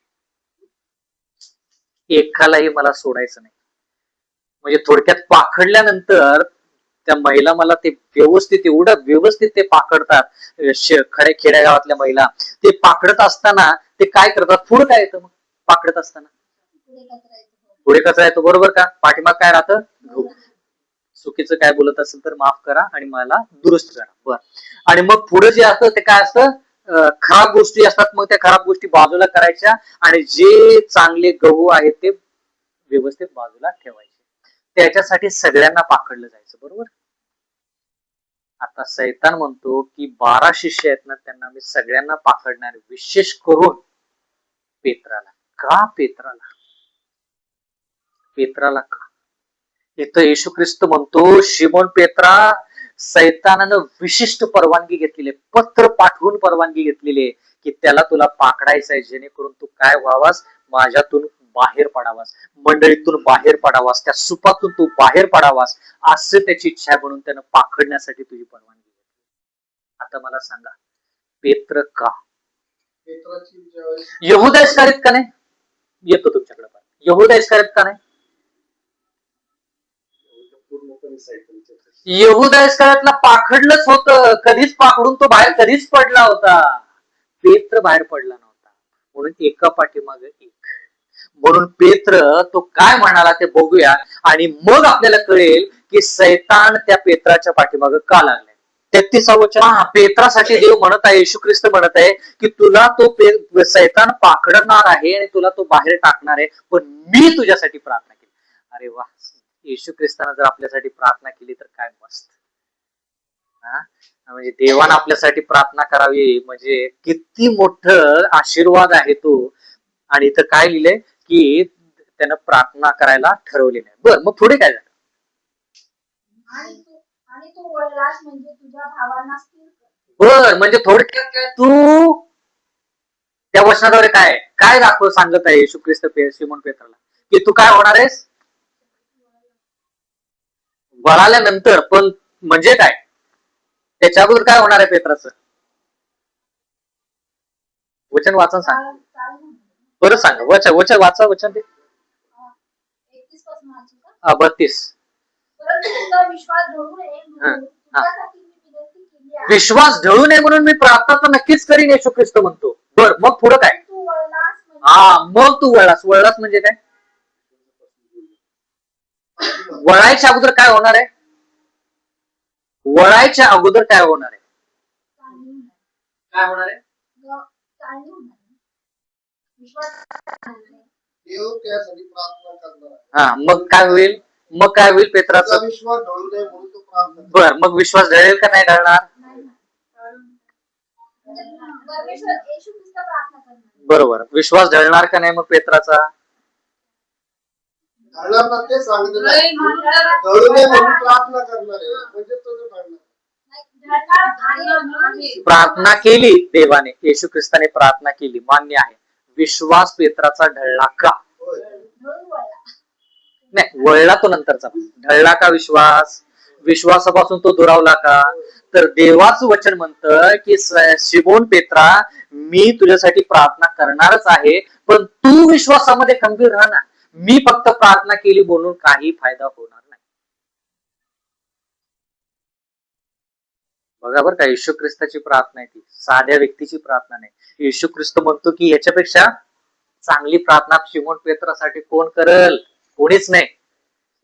Speaker 1: एकालाही मला सोडायचं नाही. म्हणजे थोडक्यात पाखडल्यानंतर त्या महिला मला ते व्यवस्थित, एवढं व्यवस्थित ते पाखडतात. खेड्या गावातल्या महिला ते पाखडत असताना ते काय करतात? पुढे काय येतं मग पाखडत असताना? पुढे कचरा येतो, बरोबर का? पाठीमाग काय राहतं? गहू. चुकीचं काय बोलत असेल तर माफ करा आणि मला दुरुस्त करा. बर, आणि मग पुढे जे असतं ते काय असतं? खराब गोष्टी असतात. मग त्या खराब गोष्टी बाजूला करायच्या आणि जे चांगले गहू आहेत ते व्यवस्थित बाजूला ठेवायचे. त्याच्यासाठी सगळ्यांना पाखडलं जायचं, बरोबर. आता सैतान म्हणतो की 12 शिष्य आहेत ना, त्यांना मी सगळ्यांना पाखडणार, विशेष करून पेत्राला. का पेत्राला? पेत्राला का? इथं येशू ख्रिस्त म्हणतो, शिमोन पेत्रा, सैतानानं विशिष्ट परवानगी घेतलेली, पत्र पाठवून परवानगी घेतलेली आहे की त्याला तुला पाखडायचंय, जेणेकरून तू काय व्हावास? माझ्यातून बाहेर पडावास, मंडळीतून बाहेर पडावास, त्या सुपातून तू बाहेर पडावास, असं त्याची इच्छा म्हणून त्यानं पाखडण्यासाठी तुझी परवानगी घेतली. आता मला सांगा, पेत्र का? यहूदा इस्करियोत का नाही? येतो तुमच्याकडे. यहूदा इस्करियोत का नाही? यहूदा इस्करियोतला पाखडलंच होतं, कधीच पाखडून तो बाहेर कधीच पडला होता. पेत्र बाहेर पडला नव्हता, म्हणून एका पाठीमागे एक. म्हणून पेत्र तो काय म्हणाला ते बघूया, आणि मग आपल्याला कळेल की सैतान त्या पेत्राच्या पाठीमागे का लागलाय. 33वा वचन. पेत्रासाठी देव म्हणत आहे, येशू ख्रिस्त म्हणत आहे की तुला तो सैतान पाखडणार आहे आणि तुला तो बाहेर टाकणार आहे, पण मी तुझ्यासाठी प्रार्थना केली. अरे वा, येशू ख्रिस्तानं जर आपल्यासाठी प्रार्थना केली तर काय मस्त. म्हणजे देवानं आपल्यासाठी प्रार्थना करावी म्हणजे किती मोठं आशीर्वाद आहे तो. आणि इथं काय लिहिलंय की त्यानं प्रार्थना करायला ठरवलेलं आहे. बर, मग पुढे काय झालं?
Speaker 2: आणि तू वळलास म्हणजे तुझ्या भावांना स्थिर कर.
Speaker 1: बर, म्हणजे थोडक्यात काय तू त्या वचनाद्वारे काय काय दाखव सांगत आहे येशू ख्रिस्त शिमोन पेत्राला की तू काय होणार आहेस? वळाल्यानंतर. पण म्हणजे काय? त्याच्या अगोदर काय होणार आहे पेत्राचं? वचन वाचन सांग, बरं सांग. वचन वचन वाचा, वचन ते
Speaker 2: 31 पासून वाचू का?
Speaker 1: 32.
Speaker 2: परंतु तुझा विश्वास ढळू नये म्हणून तुझ्यासाठी मी विनंती केली आहे.
Speaker 1: विश्वास ढळू नये म्हणून मी प्रार्थना तर नक्कीच करीन, येशू ख्रिस्त म्हणतो. बर, मग पुढे काय?
Speaker 2: तू वळलास
Speaker 1: मग तू वळलास. वळलास म्हणजे काय? वळायच्या अगोदर काय होणार आहे? वळायच्या अगोदर काय होणार आहे? काय होणार आहे? हा, मग काय होईल? मग काय होईल पेत्राचा? बर, मग विश्वास ढळेल का नाही ढळणार? बरोबर, विश्वास ढळणार का नाही मग पेत्राचा? प्रार्थना केली देवाने, येशू ख्रिस्ताने प्रार्थना केली, मान्य आहे. विश्वास पेत्राचा ढळला का? नाही, वळला तो नंतरचा. ढळला का विश्वास? विश्वासापासून तो दुरावला का? तर देवाचं वचन म्हणतं की शिमोन पेत्रा, मी तुझ्यासाठी प्रार्थना करणारच आहे, पण तू विश्वासामध्ये खंबीर राहा ना. मी फक्त प्रार्थना केली म्हणून काही फायदा होणार नाही. बघा बरं का, येशू ख्रिस्ताची प्रार्थना आहे ती, साध्या व्यक्तीची प्रार्थना नाही. येशू ख्रिस्त म्हणतो की याच्यापेक्षा चांगली प्रार्थना शिमोन पेत्रासाठी कोण करल? कोणीच नाही.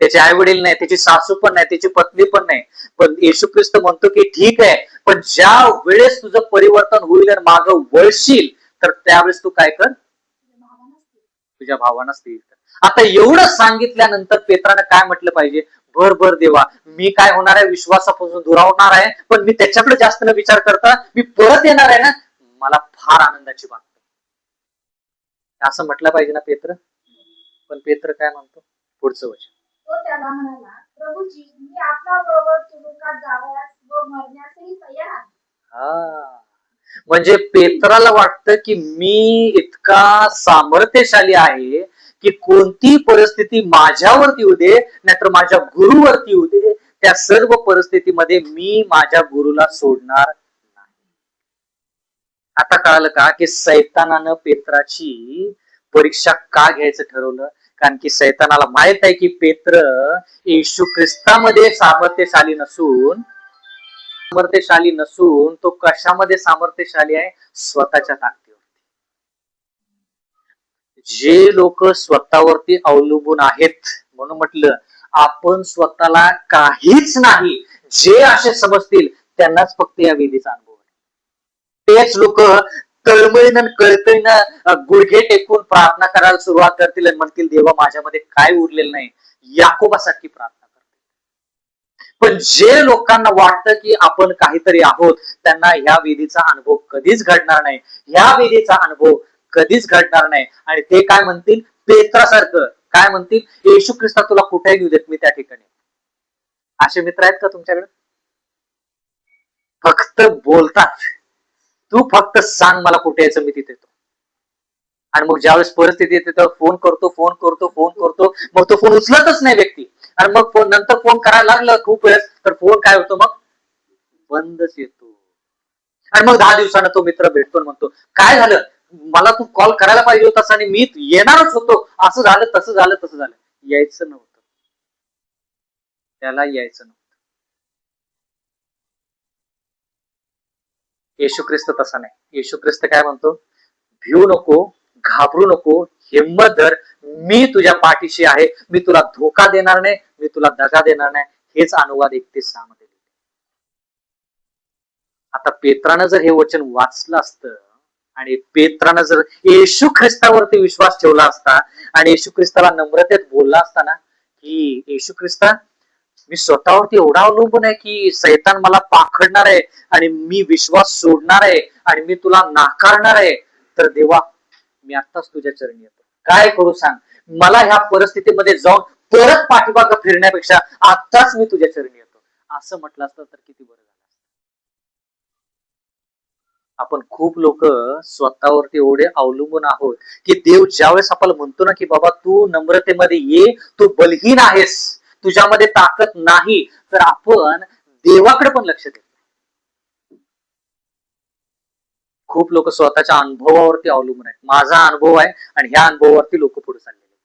Speaker 1: त्याचे आई वडील नाही, त्याची सासू पण नाही, त्याची पत्नी पण नाही. पण येशू ख्रिस्त म्हणतो की ठीक आहे, पण ज्या वेळेस तुझं परिवर्तन होईल आणि मागं वळशील, तर त्यावेळेस तू काय कर? तुझ्या भावांना स्त्री कर. आता एवढं सांगितल्यानंतर पेत्राने काय म्हटलं पाहिजे? बर बर देवा, मी काय होणार आहे? विश्वासापासून दुरावणार आहे, पण मी त्याच्याकडे जास्त न विचार करता मी परत येणार आहे ना, मला फार आनंदाची बात असं म्हटलं पाहिजे ना पेत्र. पण पेत्र काय म्हणतो? पुढचं वचन,
Speaker 2: तो त्याला म्हणाला, प्रभूजी, मी आपल्या बरोबर तुरुंगात जावयास व मरण्यासही तयार आहे.
Speaker 1: हा, म्हणजे पेत्राला वाटतं की मी इतका सामर्थ्यशाली आहे की कोणती परिस्थिती माझ्यावरती येऊ दे, नाहीतर माझ्या गुरुवरती येऊ दे, त्या सर्व परिस्थितीमध्ये मी माझ्या गुरुला सोडणार नाही. आता कळालं का की सैतानानं पेत्राची परीक्षा का घ्यायचं ठरवलं? कारण की सैतानाला माहित आहे की पेत्र येशू ख्रिस्तामध्ये सामर्थ्यशाली नसून तो कशामध्ये सामर्थ्यशाली आहे? स्वतःच्या ताकदीवर. जे लोक स्वतःवरती अवलंबून आहेत, म्हणून म्हटलं आपण स्वतःला काहीच नाही जे असे समजतील त्यांनाच फक्त या वेदीचा अनुभव आहे. तेच लोक तळमळीनं कळकळीनं गुडघे टेकून प्रार्थना करायला सुरुवात करतील आणि म्हणतील देवा माझ्यामध्ये काय उरलेलं नाही, याकोबासारखी प्रार्थना करतील. पण जे लोकांना वाटतं की आपण काहीतरी आहोत, त्यांना ह्या वेदीचा अनुभव कधीच घडणार नाही, ह्या वेदीचा अनुभव कधीच घडणार नाही. आणि ते काय म्हणतील? पेत्रासारखं काय म्हणतील? येशू ख्रिस्ता तुला कुठेही नेऊ देत, मी त्या ठिकाणी. असे मित्र आहेत का तुमच्याकडे? फक्त बोलतात, तू फक्त सांग मला कुठे यायचं, मी तिथे येतो. आणि मग ज्यावेळेस परिस्थिती येते तेव्हा फोन करतो, मग तो फोन उचलतच नाही व्यक्ती. आणि मग नंतर फोन करायला लागलं खूप वेळेस, तर फोन काय होतो? मग बंदच येतो. आणि मग 10 दिवसानं तो मित्र भेटतो, म्हणतो काय झालं, मला तू कॉल करायला पाहिजे होतास आणि मी येणारच होतो, असं झालं तसं झालं. यायचं नव्हतं, त्याला यायचं नव्हतं. येशू ख्रिस्त तसा नाही. येशू ख्रिस्त काय म्हणतो? भिऊ नको, घाबरू नको, हिंमत धर, मी तुझ्या पाठीशी आहे, मी तुला धोका देणार नाही, मी तुला दगा देणार नाही. हेच अनुवाद 31:6 मध्ये. आता पेत्रानं जर हे वचन वाचलं असतं आणि पेत्रानं जर येशू ख्रिस्तावरती विश्वास ठेवला असता आणि येशू ख्रिस्ताला नम्रतेत बोलला असताना की येशू ख्रिस्ता, मी स्वतःवरती एवढा अवलंबून आहे की सैतान मला पाखडणार आहे आणि मी विश्वास सोडणार आहे आणि मी तुला नाकारणार आहे, तर देवा मी आत्ताच तुझ्या चरणी येतो, काय करू सांग, मला ह्या परिस्थितीमध्ये जाऊन परत पाठीमागं फिरण्यापेक्षा आत्ताच मी तुझ्या चरणी येतो, असं म्हटलं असतं तर किती बरं झालं. आपण खूप लोक स्वतःवरती एवढे अवलंबून आहोत की देव ज्यावेळेस आपल्याला म्हणतो ना की बाबा तू नम्रतेमध्ये ये, तू बलहीन आहेस, तुझ्यामध्ये ताकद नाही, तर आपण देवाकडे पण लक्ष देतो. खूप लोक स्वतःच्या अनुभवावरती अवलंबून आहेत. माझा अनुभव आहे आणि ह्या अनुभवावरती लोक पुढे चाललेले आहेत.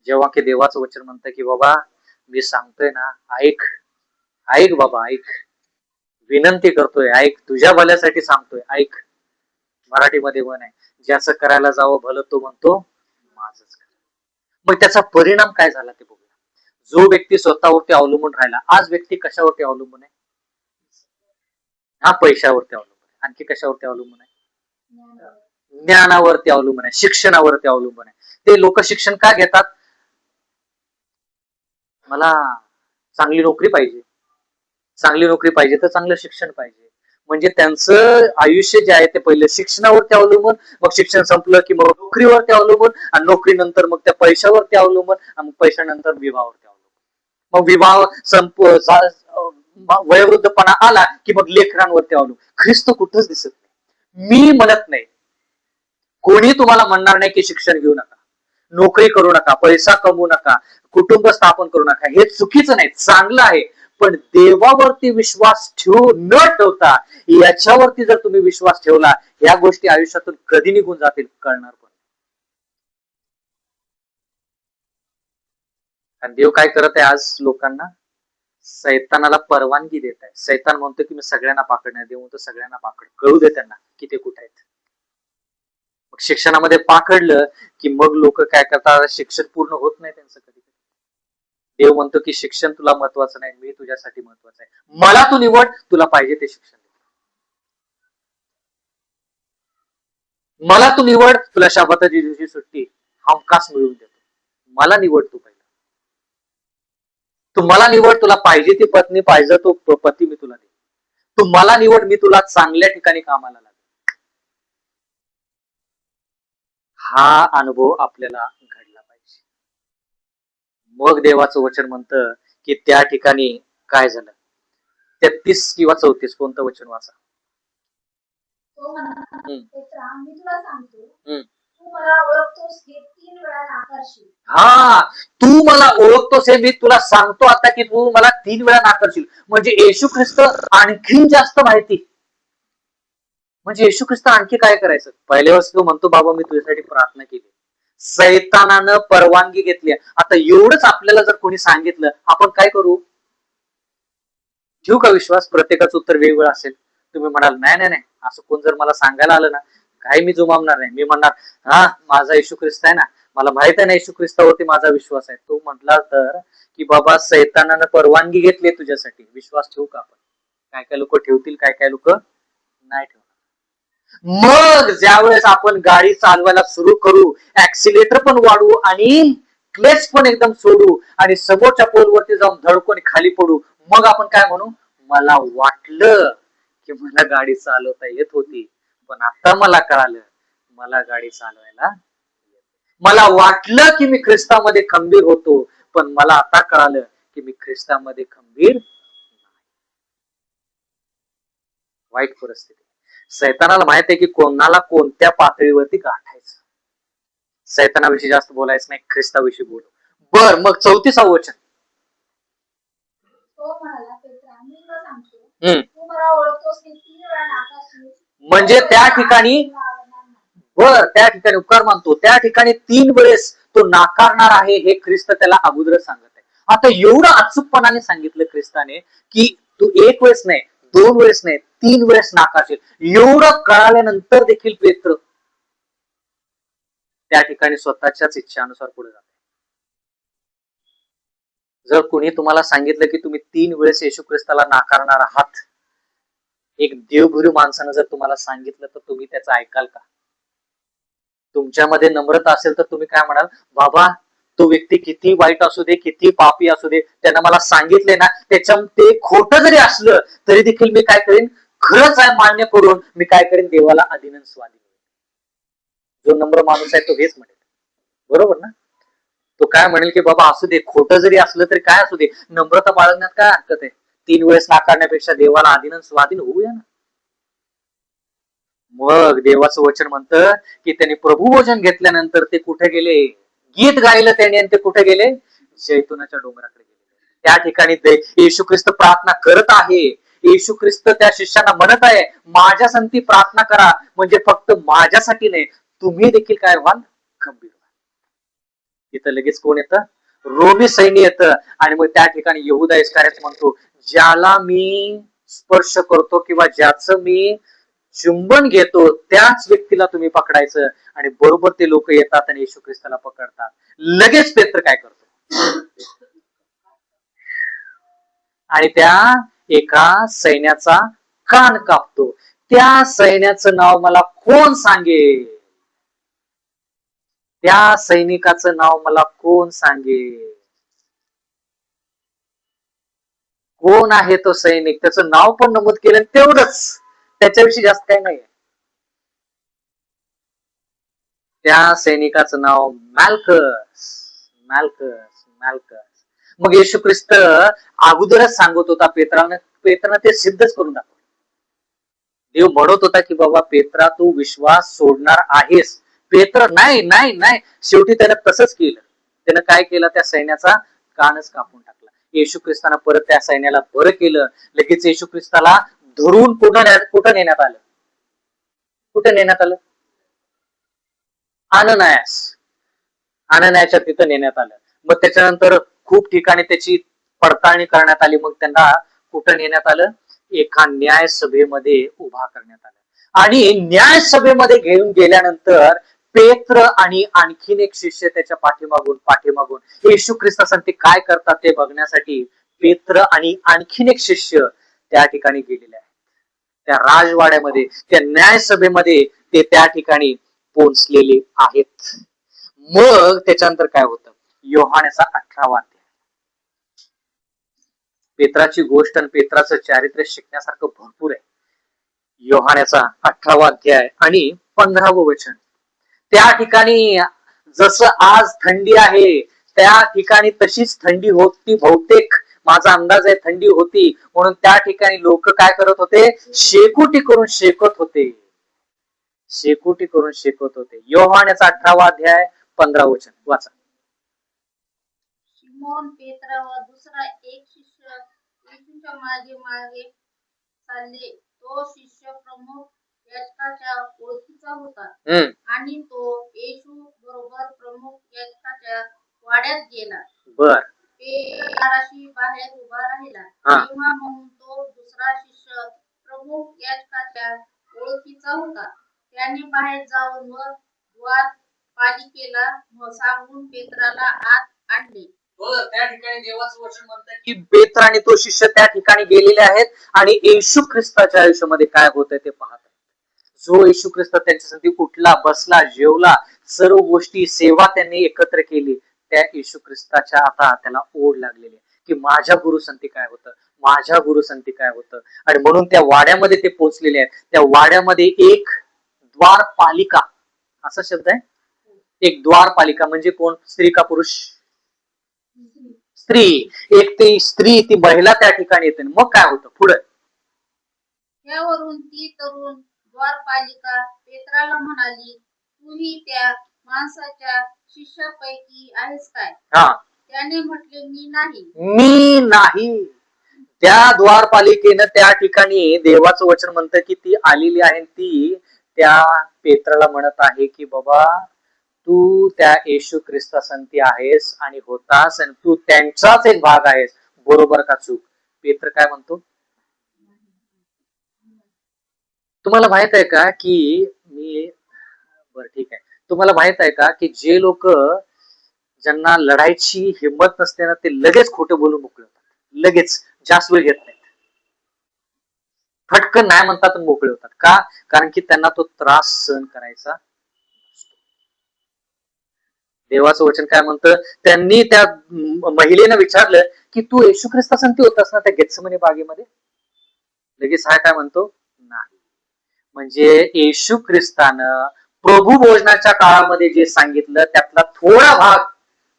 Speaker 1: जेव्हा की देवाचं वचन म्हणतं की बाबा मी सांगतोय ना, ऐक ऐक बाबा ऐक, विनंती करतोय, ऐक, तुझ्या भल्यासाठी सांगतोय, ऐक. मराठीमध्ये म्हण आहे, ज्याचं करायला जावं भलं तो म्हणतो माझंच कर. मग त्याचा परिणाम काय झाला ते बघूया. जो व्यक्ती स्वतःवरती अवलंबून राहिला, आज व्यक्ती कशावरती अवलंबून आहे? हा, पैशावरती अवलंबून आहे. आणखी कशावरती अवलंबून आहे? ज्ञानावरती अवलंबून आहे, शिक्षणावरती अवलंबून आहे. ते लोक शिक्षण का घेतात? मला चांगली नोकरी पाहिजे, चांगली नोकरी पाहिजे तर चांगलं शिक्षण पाहिजे. म्हणजे त्यांचं आयुष्य जे आहे ते पहिलं शिक्षणावरती अवलंबून, मग शिक्षण संपलं की मग नोकरीवरती अवलंबून, आणि नोकरीनंतर मग त्या पैशावरती अवलंबून, आणि पैशानंतर विवाहावरती अवलंबून. मग विवाह वयोवृद्धपणा आला की मग लेकरांवरती अवलंबून. ख्रिस्त कुठंच दिसत नाही. मी म्हणत नाही, कोणी तुम्हाला म्हणणार नाही की शिक्षण घेऊ नका, नोकरी करू नका, पैसा कमवू नका, कुटुंब स्थापन करू नका, हे चुकीचं नाही, चांगलं आहे. पण देवावरती विश्वास न ठेवता याच्यावरती जर तुम्ही विश्वास ठेवला, या गोष्टी आयुष्यातून कधी निघून जातील कळणार पण. आणि देव काय करत आहे आज लोकांना? सैतानाला परवानगी देत आहे. सैतान म्हणतो की मी सगळ्यांना पाकडणार, देव म्हणतो सगळ्यांना पाकड, कळू दे त्यांना की ते कुठे आहेत. मग शिक्षणामध्ये पाकडलं की मग लोक काय करतात, शिक्षण पूर्ण होत नाही त्यांचं कधी. देव म्हणतो की शिक्षण तुला महत्वाचं नाही, मी तुझ्यासाठी महत्वाचं आहे, मला तू निवड, तुला पाहिजे ते शिक्षण, मला तू निवड, तुला शबाताची दिवशी सुट्टी हमखास मिळवून देतो, मला निवड तू पहिला, तू मला निवड, तुला पाहिजे ती पत्नी, पाहिजे तो पती मी तुला दे, तू मला निवड, मी तुला चांगल्या ठिकाणी कामाला लागेल. हा अनुभव आपल्याला घडला पाहिजे. मग देवाचं वचन म्हणतं की त्या ठिकाणी काय झालं, 33 किंवा 34 कोणतं वचन वाचा.
Speaker 2: तो म्हणाला,
Speaker 1: हम्म.
Speaker 2: पेत्रा, मी तुला सांगतो,
Speaker 1: हम्म.
Speaker 2: तू मला ओळखतोस हे 3 वेळा नाकारशील.
Speaker 1: हा, तू मला ओळखतोस हे मी तुला सांगतो आता की तू मला 3 वेळा नाकारशील. म्हणजे येशू ख्रिस्त आणखीन जास्त माहिती. म्हणजे येशू ख्रिस्त आणखी काय करायचं. पहिल्या वेळेस तो म्हणतो बाबा मी तुझ्यासाठी प्रार्थना केली, सैतानानं परवानगी घेतली. आता एवढंच आपल्याला जर कोणी सांगितलं, आपण काय करू, ठेवू का विश्वास. प्रत्येकाचं उत्तर वेगवेगळं असेल. तुम्ही म्हणाल नाही नाही नाही, असं कोण जर मला सांगायला आलं ना, काही मी जुमावणार नाही. मी म्हणणार हा माझा येशू ख्रिस्त आहे ना, मला माहित आहे ना येशू ख्रिस्तावरती माझा विश्वास आहे. तो म्हटला तर की बाबा सैतानानं परवानगी घेतली तुझ्यासाठी, विश्वास ठेवू का आपण. काय काय लोक ठेवतील, काय काय लोक नाही ठेवणार. मग ज्यावेळेस आपण गाडी चालवायला सुरू करू, ऍक्सिलेटर पण वाढवू आणि क्लेच पण एकदम सोडू आणि समोरच्या पोलवरती जाऊन धडकून खाली पडू, मग आपण काय म्हणू, मला वाटलं की मला गाडी चालवता येत होती, पण आता मला कळालं मला गाडी चालवायला, मला वाटलं की मी ख्रिस्तामध्ये खंबीर होतो, पण मला आता कळालं की मी ख्रिस्तामध्ये खंबीर. वाईट परिस्थिती. सैतानाला माहित आहे की कोणाला कोणत्या पातळीवरती गाठायचं. सैतानाविषयी जास्त बोलायचं नाही, ख्रिस्ताविषयी बोलू. बर, मग 34 वचन.
Speaker 2: तो म्हणाला, पेत्रा, मी तुला सांगतो,
Speaker 1: हम्म.
Speaker 2: तू मला ओळखतोस हे 3 वेळा नाकारशील.
Speaker 1: म्हणजे त्या ठिकाणी, बर, त्या ठिकाणी उपकार मानतो, त्या ठिकाणी 3 वेळेस तो नाकारणार आहे हे ख्रिस्त त्याला अगोदर सांगत आहे. आता एवढं अचूकपणाने सांगितलं ख्रिस्ताने की तू 1 वेळेस नाही, 2 वेळेस नाही, 3 वेळेस नाकारशील. एवढं कळाल्यानंतर देखील पेत्र त्या ठिकाणी स्वतःच्याच इच्छानुसार पुढे जातो. जर कोणी तुम्हाला सांगितलं की तुम्ही 3 वेळेस येशू ख्रिस्ताला नाकारणार आहात, एक देवभुरू माणसानं जर तुम्हाला सांगितलं, तर तुम्ही त्याचं ऐकाल का. तुमच्यामध्ये नम्रता असेल तर तुम्ही काय म्हणाल, बाबा तो व्यक्ती किती वाईट असू दे, किती पापी असू दे, त्यानं मला सांगितले ना, त्याच्या ते खोटं जरी असलं तरी देखील मी काय करेन, खरंच आहे मान्य करून मी काय करेन, देवाला आदिनन स्वाधीन. जो नम्र माणूस आहे तो हेच म्हणेल, बरोबर ना. तो काय म्हणेल की बाबा असू दे, खोटं जरी असलं तरी काय असू दे, नम्रता बाळगण्यात काय हरकत आहे. 3 वेळेस नाकारण्यापेक्षा देवाला आदिनन स्वाधीन होऊया ना. मग देवाचं वचन म्हणतं की त्यांनी प्रभुभोजन घेतल्यानंतर ते कुठे गेले, गीत गायलं त्यांनी, आणि ते कुठे गेले, जैतुनाच्या डोंगराकडे गेले. त्या ठिकाणी येशू ख्रिस्त प्रार्थना करत आहे. येशू ख्रिस्त त्या शिष्यांना म्हणत आहे, माझ्या संती प्रार्थना करा, म्हणजे फक्त माझ्यासाठी नाही, तुम्ही देखील काय व्हाल, खंबीर व्हाल. तिथं लगेच कोण येतं, रोमी सैन्य येतं. आणि मग त्या ठिकाणी यहुदा इस्करियोत म्हणतो, ज्याला मी स्पर्श करतो किंवा ज्याचं मी चुंबन घेतो त्याच व्यक्तीला तुम्ही पकडायचं. आणि बरोबर ते लोक येतात आणि येशू ख्रिस्ताला पकडतात. लगेच पेत्र काय करतो, आणि त्या एका सैन्याचा कान कापतो. त्या सैन्याचं नाव मला कोण सांगेल, त्या सैनिकाचं नाव मला कोण सांगेल. कोण आहे तो सैनिक, त्याचं नाव पण नमूद केलं, तेवढंच, त्याच्याविषयी जास्त काही नाही. त्या सैनिकाचं नाव मॅल्कस. मॅल्कस मॅल्कस. मग येशू ख्रिस्त अगोदरच सांगत होता पेत्रानं ते सिद्धच करून दाखवलं. देव म्हणत होता की बाबा पेत्रा तू विश्वास सोडणार आहेस. पेत्र नाही नाही नाही, शेवटी त्यानं तसंच केलं. त्यानं काय केलं, त्या सैन्याचा कानच कापून टाकला. येशू ख्रिस्तानं परत त्या सैन्याला बरं केलं. लगेच येशू ख्रिस्ताला धरून कुठं नेण्यात आलं, कुठे नेण्यात आलं, आननायाच्या तिथं नेण्यात आलं. मग त्याच्यानंतर खूप ठिकाणी त्याची पडताळणी करण्यात आली. मग त्यांना कुठं नेण्यात आलं? एका न्याय सभेमध्ये उभा करण्यात आलं. आणि न्याय सभेमध्ये घेऊन गेल्यानंतर पेत्र आणि आणखीन एक शिष्य त्याच्या पाठीमागून येशू ख्रिस्तासाठी काय करतात ते बघण्यासाठी पेत्र आणि आणखीन एक शिष्य त्या ठिकाणी गेलेले आहेत. त्या राजवाड्यामध्ये, त्या न्याय सभेमध्ये ते त्या ठिकाणी पोहोचलेले आहेत. मग त्याच्यानंतर काय होतं? योहानाचा 18वा अध्याय. पेत्राची गोष्ट आणि पेत्राचं चारित्र्य शिकण्यासारखं भरपूर आहे. योहानाचा 18वा अध्याय आणि 15वं वचन. त्या ठिकाणी जसं आज थंडी आहे त्या ठिकाणी तशीच थंडी होती. बहुतेक माझा अंदाज आहे थंडी होती, म्हणून त्या ठिकाणी लोक काय करत होते? शेकोटी करून शेकत होते. शेकोटी करून शेकत होते. योहानाचा 18वा अध्याय 15वं वचन वाचा.
Speaker 2: शिमोन पेत्र व दुसरा एक शिष्य येशूच्या मागे मागे चालले. तो शिष्य प्रमुख याजकाच्या ओळखीचा होता आणि तो येशू बरोबर प्रमुख याजकाच्या वाड्यात गेला.
Speaker 1: बर.
Speaker 2: दाराशी बाहेर उभा राहिला. तेव्हा म्हणून तो दुसरा शिष्य प्रमुख याजकाच्या ओळखीचा होता. त्याने बाहेर जाऊन व द्वारपालिकेला सांगून पेत्राला आत आणले.
Speaker 1: त्या ठिकाणी देवाचं वचन म्हणतं की पेत्र आणि तो शिष्य त्या ठिकाणी गेलेले आहेत आणि येशू ख्रिस्ताच्या आयुष्यामध्ये काय होतंय ते पाहत आहेत. जो येशू ख्रिस्त त्यांच्यासाठी उठला, बसला, जेवला, सर्व गोष्टी सेवा त्यांनी एकत्र केली, त्या येशू ख्रिस्ताच्या आता त्याला ओढ लागलेली आहे की माझ्या गुरुसंती काय होतं, माझ्या गुरुसंती काय होतं. आणि म्हणून त्या वाड्यामध्ये ते पोहोचलेले आहेत. त्या वाड्यामध्ये एक द्वारपालिका असा शब्द आहे. एक द्वारपालिका म्हणजे कोण? स्त्री का पुरुष? स्त्री. एक ती स्त्री, ती महिला त्या ठिकाणी येते. मग काय होतं पुढे?
Speaker 2: त्यावरून ती तरुण द्वारपालिका पेत्राला म्हणाली, तूही त्या माणसाच्या शिष्यापैकी आहेस काय? त्याने म्हटले, मी नाही.
Speaker 1: त्या द्वारपालिकेनं त्या ठिकाणी देवाचं वचन म्हणतं की ती आलेली आहे. ती त्या पेत्राला म्हणत आहे की बाबा तू त्या येशू ख्रिस्तासंती आहेस आणि होतास आणि तू त्यांचाच एक भाग आहेस. बरोबर का चूक? पेत्र काय म्हणतो? तुम्हाला माहित आहे का की बरं ठीक आहे, तुम्हाला माहित आहे का की जे लोक ज्यांना लढायची हिंमत नसते ना, ते लगेच खोटं बोलून मोकळे होतात. लगेच, जास्त वेळ घेत नाहीत, फटकन नाही म्हणतात मोकळे होतात. का? कारण की त्यांना तो त्रास सहन करायचा. देवाचं वचन काय म्हणतं? त्यांनी त्या महिलेनं विचारलं की तू येशू ख्रिस्तासंती होतास ना त्या गेत्सेमने बागेमध्ये? लगेच हा काय म्हणतो? नाही. म्हणजे येशू ख्रिस्तानं प्रभू भोजनाच्या काळामध्ये जे सांगितलं त्यातला थोडा भाग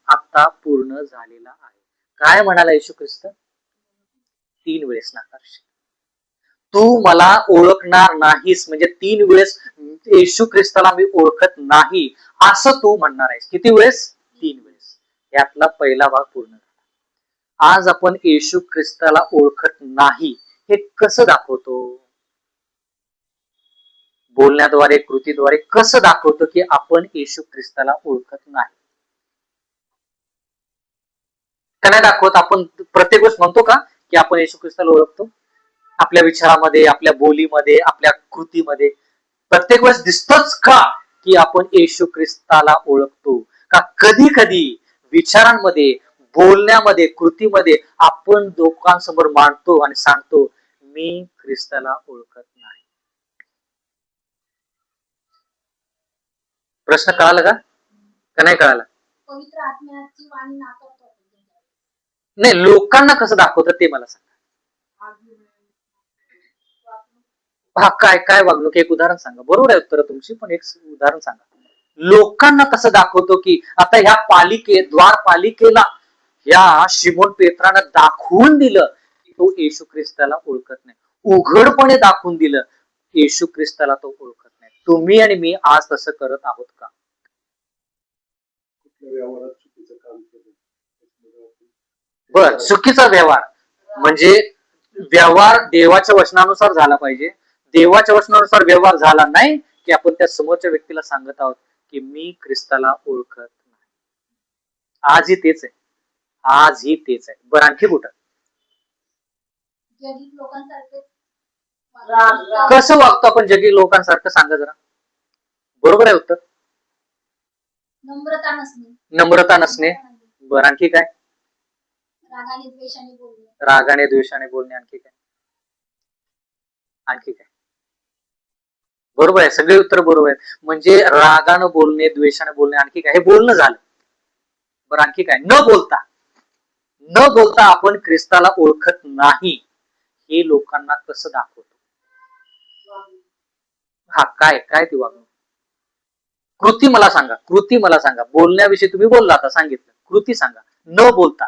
Speaker 1: आता पूर्ण झालेला आहे. काय म्हणाला येशू ख्रिस्त? 3 वेळेस नाकारशील, तू मला ओळखणार नाहीस. म्हणजे 3 वेळेस येशू ख्रिस्ताला मी ओळखत नाही असं तू म्हणणार आहेस. किती वेळेस? 3 वेळेस. यातला पहिला भाग पूर्ण झाला. आज आपण येशू ख्रिस्ताला ओळखत नाही हे कसं दाखवतो? बोलण्याद्वारे, कृतीद्वारे कसं दाखवतो की आपण येशू ख्रिस्ताला ओळखत नाही? का नाही दाखवत? आपण प्रत्येक गोष्ट म्हणतो का की आपण येशू ख्रिस्ताला ओळखतो? आपल्या विचारामध्ये, आपल्या बोलीमध्ये, आपल्या कृतीमध्ये प्रत्येक वेळेस दिसतच का की आपण येशू ख्रिस्ताला ओळखतो? का कधी कधी विचारांमध्ये, बोलण्यामध्ये, कृतीमध्ये आपण लोकांसमोर मांडतो आणि सांगतो मी ख्रिस्ताला ओळखत नाही? प्रश्न कळाला का? का नाही कळाला?
Speaker 2: पवित्र आत्म्याची वाणी नाकारतो.
Speaker 1: नाही, लोकांना कसं दाखवतात ते मला सांगा. हा, काय काय वागणूक? एक उदाहरण सांगा. बरोबर आहे उत्तर तुमची, पण एक उदाहरण सांगा. लोकांना कसं दाखवतो की आता ह्या द्वारपालिकेला या शिमोन पेत्रानं दाखवून दिलं की तो येशू ख्रिस्ताला ओळखत नाही. उघडपणे दाखवून दिलं येशू ख्रिस्ताला तो ओळखत नाही. तुम्ही आणि मी आज तसं करत आहोत का? बर, चुकीचा व्यवहार म्हणजे व्यवहार देवाच्या वचनानुसार झाला पाहिजे. देवाच्या वचनानुसार व्यवहार झाला नाही की आपण त्या समोरच्या व्यक्तीला सांगत आहोत की मी ख्रिस्ताला ओळखत नाही. आजही तेच आहे. आजही तेच आहे. बरं आणखी कुठं?
Speaker 2: जगीत लोकांसारखे
Speaker 1: कसं वागतो आपण जगी लोकांसारखं? सांगा जरा. बरोबर आहे उत्तर.
Speaker 2: नम्रता नसणे.
Speaker 1: नम्रता नसणे. बरं आणखी काय?
Speaker 2: रागाने द्वेषाने बोलणे.
Speaker 1: रागाने द्वेषाने बोलणे. आणखी काय? आणखी काय? बरोबर आहे, सगळे उत्तर बरोबर आहेत. म्हणजे रागानं बोलणे, द्वेषाने बोलणे, आणखी काय? हे बोलणं झालं. बरं आणखी काय? न बोलता. न बोलता आपण ख्रिस्ताला ओळखत नाही हे लोकांना कसं दाखवतो? हा काय काय ती वागणूक? कृती मला सांगा, कृती मला सांगा. बोलण्याविषयी तुम्ही बोलला, आता सांगितलं. कृती सांगा. न बोलता.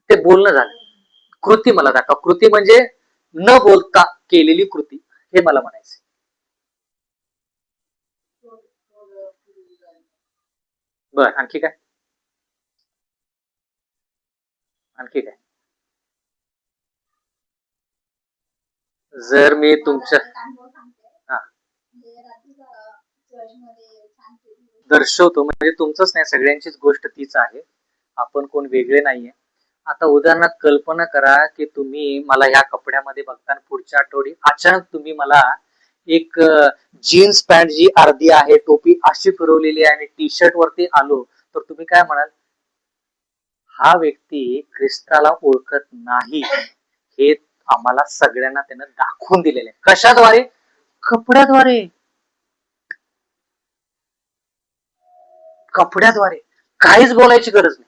Speaker 1: ते बोलणं झालं. कृती मला दाखवा. कृती म्हणजे न बोलता केलेली कृती, हे मला म्हणायचं. बर आणखी काय? आणखी काय? जर मी तुमच्या दर्शवतो, म्हणजे तुमचंच नाही, सगळ्यांचीच गोष्ट तीच आहे. आपण कोण वेगळे नाहीये. आता उदाहरणार्थ कल्पना करा की तुम्ही मला ह्या कपड्यामध्ये बघता, पुढच्या आठवडी अचानक तुम्ही मला एक जीन्स पॅन्ट जी अर्धी आहे, टोपी अशी फिरवलेली आहे आणि टी शर्ट वरती आलो, तर तुम्ही काय म्हणाल? हा व्यक्ती ख्रिस्ताला ओळखत नाही हे आम्हाला सगळ्यांना त्यानं दाखवून दिलेलं आहे. कशाद्वारे? कपड्याद्वारे. कपड्याद्वारे. काहीच बोलायची गरज नाही.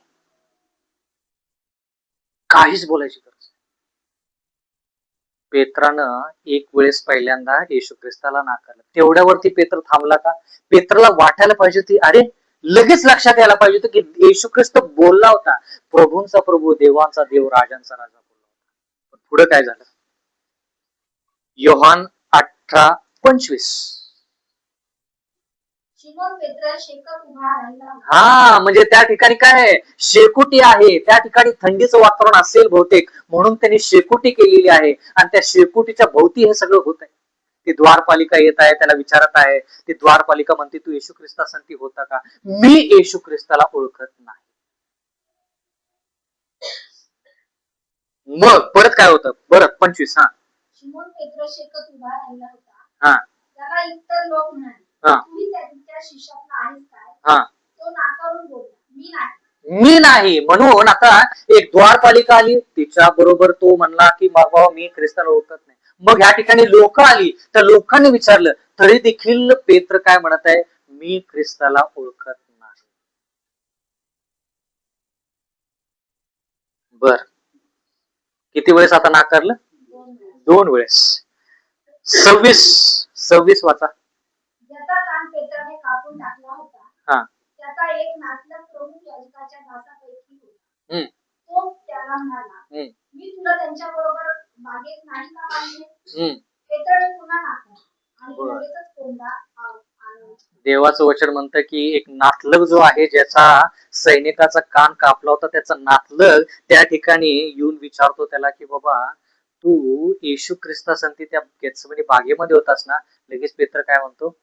Speaker 1: काहीच बोलायची गरज नाही. पेत्रानं एक वेळेस पहिल्यांदा येशू ख्रिस्ताला नाकारलं. तेवढ्यावरती पेत्र थांबला का? पेत्राला वाटायला पाहिजे होती, अरे लगेच लक्षात यायला पाहिजे होतं की येशू ख्रिस्त बोलला होता, प्रभूंचा प्रभू, देवांचा देव, राजांचा राजा बोलला होता. पुढे काय झालं? योहान 18:25. हा म्हणजे त्या ठिकाणी काय आहे? शेकोटी आहे. त्या ठिकाणी थंडीचं वातावरण असेल बहुतेक, म्हणून त्यांनी शेकोटी केलेली आहे आणि त्या शेकोटीच्या भोवती हे सगळं होत आहे. ती द्वारपालिका येत आहे, त्याला विचारत आहे. ती द्वारपालिका म्हणते, तू येशू ख्रिस्तासाठी होता का? मी येशू ख्रिस्ताला ओळखत नाही. मग परत काय होतं? बरं 25. हा
Speaker 2: शिमोन पेत्र शेकत उभा राहिला होता.
Speaker 1: हा
Speaker 2: त्याला इतर लोक म्हणाले, तुम्ही त्या शिष्यातला आहेस काय?
Speaker 1: हा
Speaker 2: तो नाकारून बोलला, मी नाही.
Speaker 1: मी नाही. म्हणून आता एक द्वारपालिका आली, तिच्या बरोबर तो म्हणला की बाबा मी ख्रिस्ताला ओळखत नाही. मग या ठिकाणी लोक आली, तर लोकांनी विचारलं, तरी देखील पेत्र काय म्हणत आहे? मी ख्रिस्ताला ओळखत नाही. बर किती वेळेस आता नाकारलं? 2 वेळेस. 26 वाचा.
Speaker 2: ज्याचा कान पेत्राने कापून टाकला होता,
Speaker 1: हा
Speaker 2: त्याचा एक नातलग प्रमुख याजकाच्या दासापैकी होता. तो त्याला म्हणाला, मी तुला त्यांच्या बरोबर बागेत नाही का आणले? पेत्राने पुन्हा नाकारले आणि लगेचच कोंडा आणला. देवाचं वचन म्हणतं की एक नातलग जो आहे, ज्याचा सैनिकाचा कान कापला होता, त्याचा नातलग त्या ठिकाणी येऊन विचारतो त्याला की बाबा तू येशू ख्रिस्तासाठी त्या गेत्सेमनी बागेमध्ये होतास ना? लगेच पेत्र काय म्हणतो?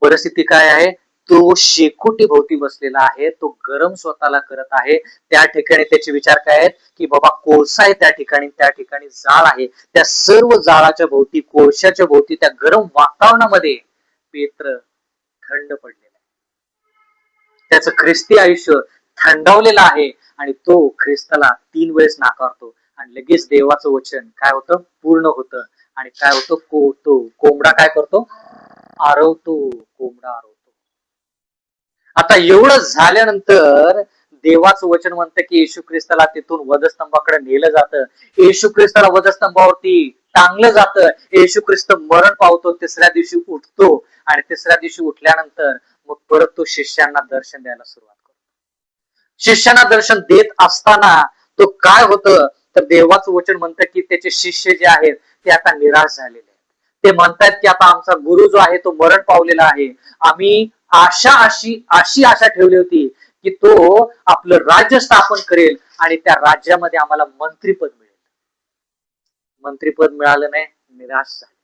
Speaker 2: परिस्थिती काय आहे? तो शेकोटी भोवती बसलेला आहे, तो गरम स्वतःला करत आहे. त्या ठिकाणी त्याचे विचार काय आहेत की बाबा कोळसा आहे त्या ठिकाणी जाळ आहे. त्या सर्व जाळाच्या भोवती, कोळशाच्या भोवती, त्या गरम वातावरणामध्ये पेत्र थंड पडलेला आहे. त्याचं ख्रिस्ती आयुष्य थंडावलेलं आहे आणि तो ख्रिस्ताला 3 वेळेस नाकारतो आणि लगेच देवाचं वचन काय होतं? पूर्ण होतं. आणि काय होतं? तो कोंबडा काय करतो? आरवतो. कोंबडा आरवतो. आता एवढं झाल्यानंतर देवाचं वचन म्हणतं की येशू ख्रिस्ताला तिथून वधस्तंभाकडे नेलं जातं. येशू ख्रिस्ताला वधस्तंभावरती टांगलं जातं. येशू ख्रिस्त मरण पावतो, तिसऱ्या दिवशी उठतो आणि तिसऱ्या दिवशी उठल्यानंतर मग परत तो शिष्यांना दर्शन द्यायला सुरुवात करतो. शिष्यांना दर्शन देत असताना तो काय होतं? तर देवाचं वचन म्हणतं की त्याचे शिष्य जे आहेत ते आता निराश झालेले आहेत. ते म्हणतात की आता आमचा गुरु जो आहे तो मरण पावलेला आहे. आम्ही अशी आशा ठेवली होती की तो आपलं राज्य स्थापन करेल आणि त्या राज्यामध्ये आम्हाला मंत्रीपद मिळेल. मंत्रीपद मिळालं नाही, निराश झाले.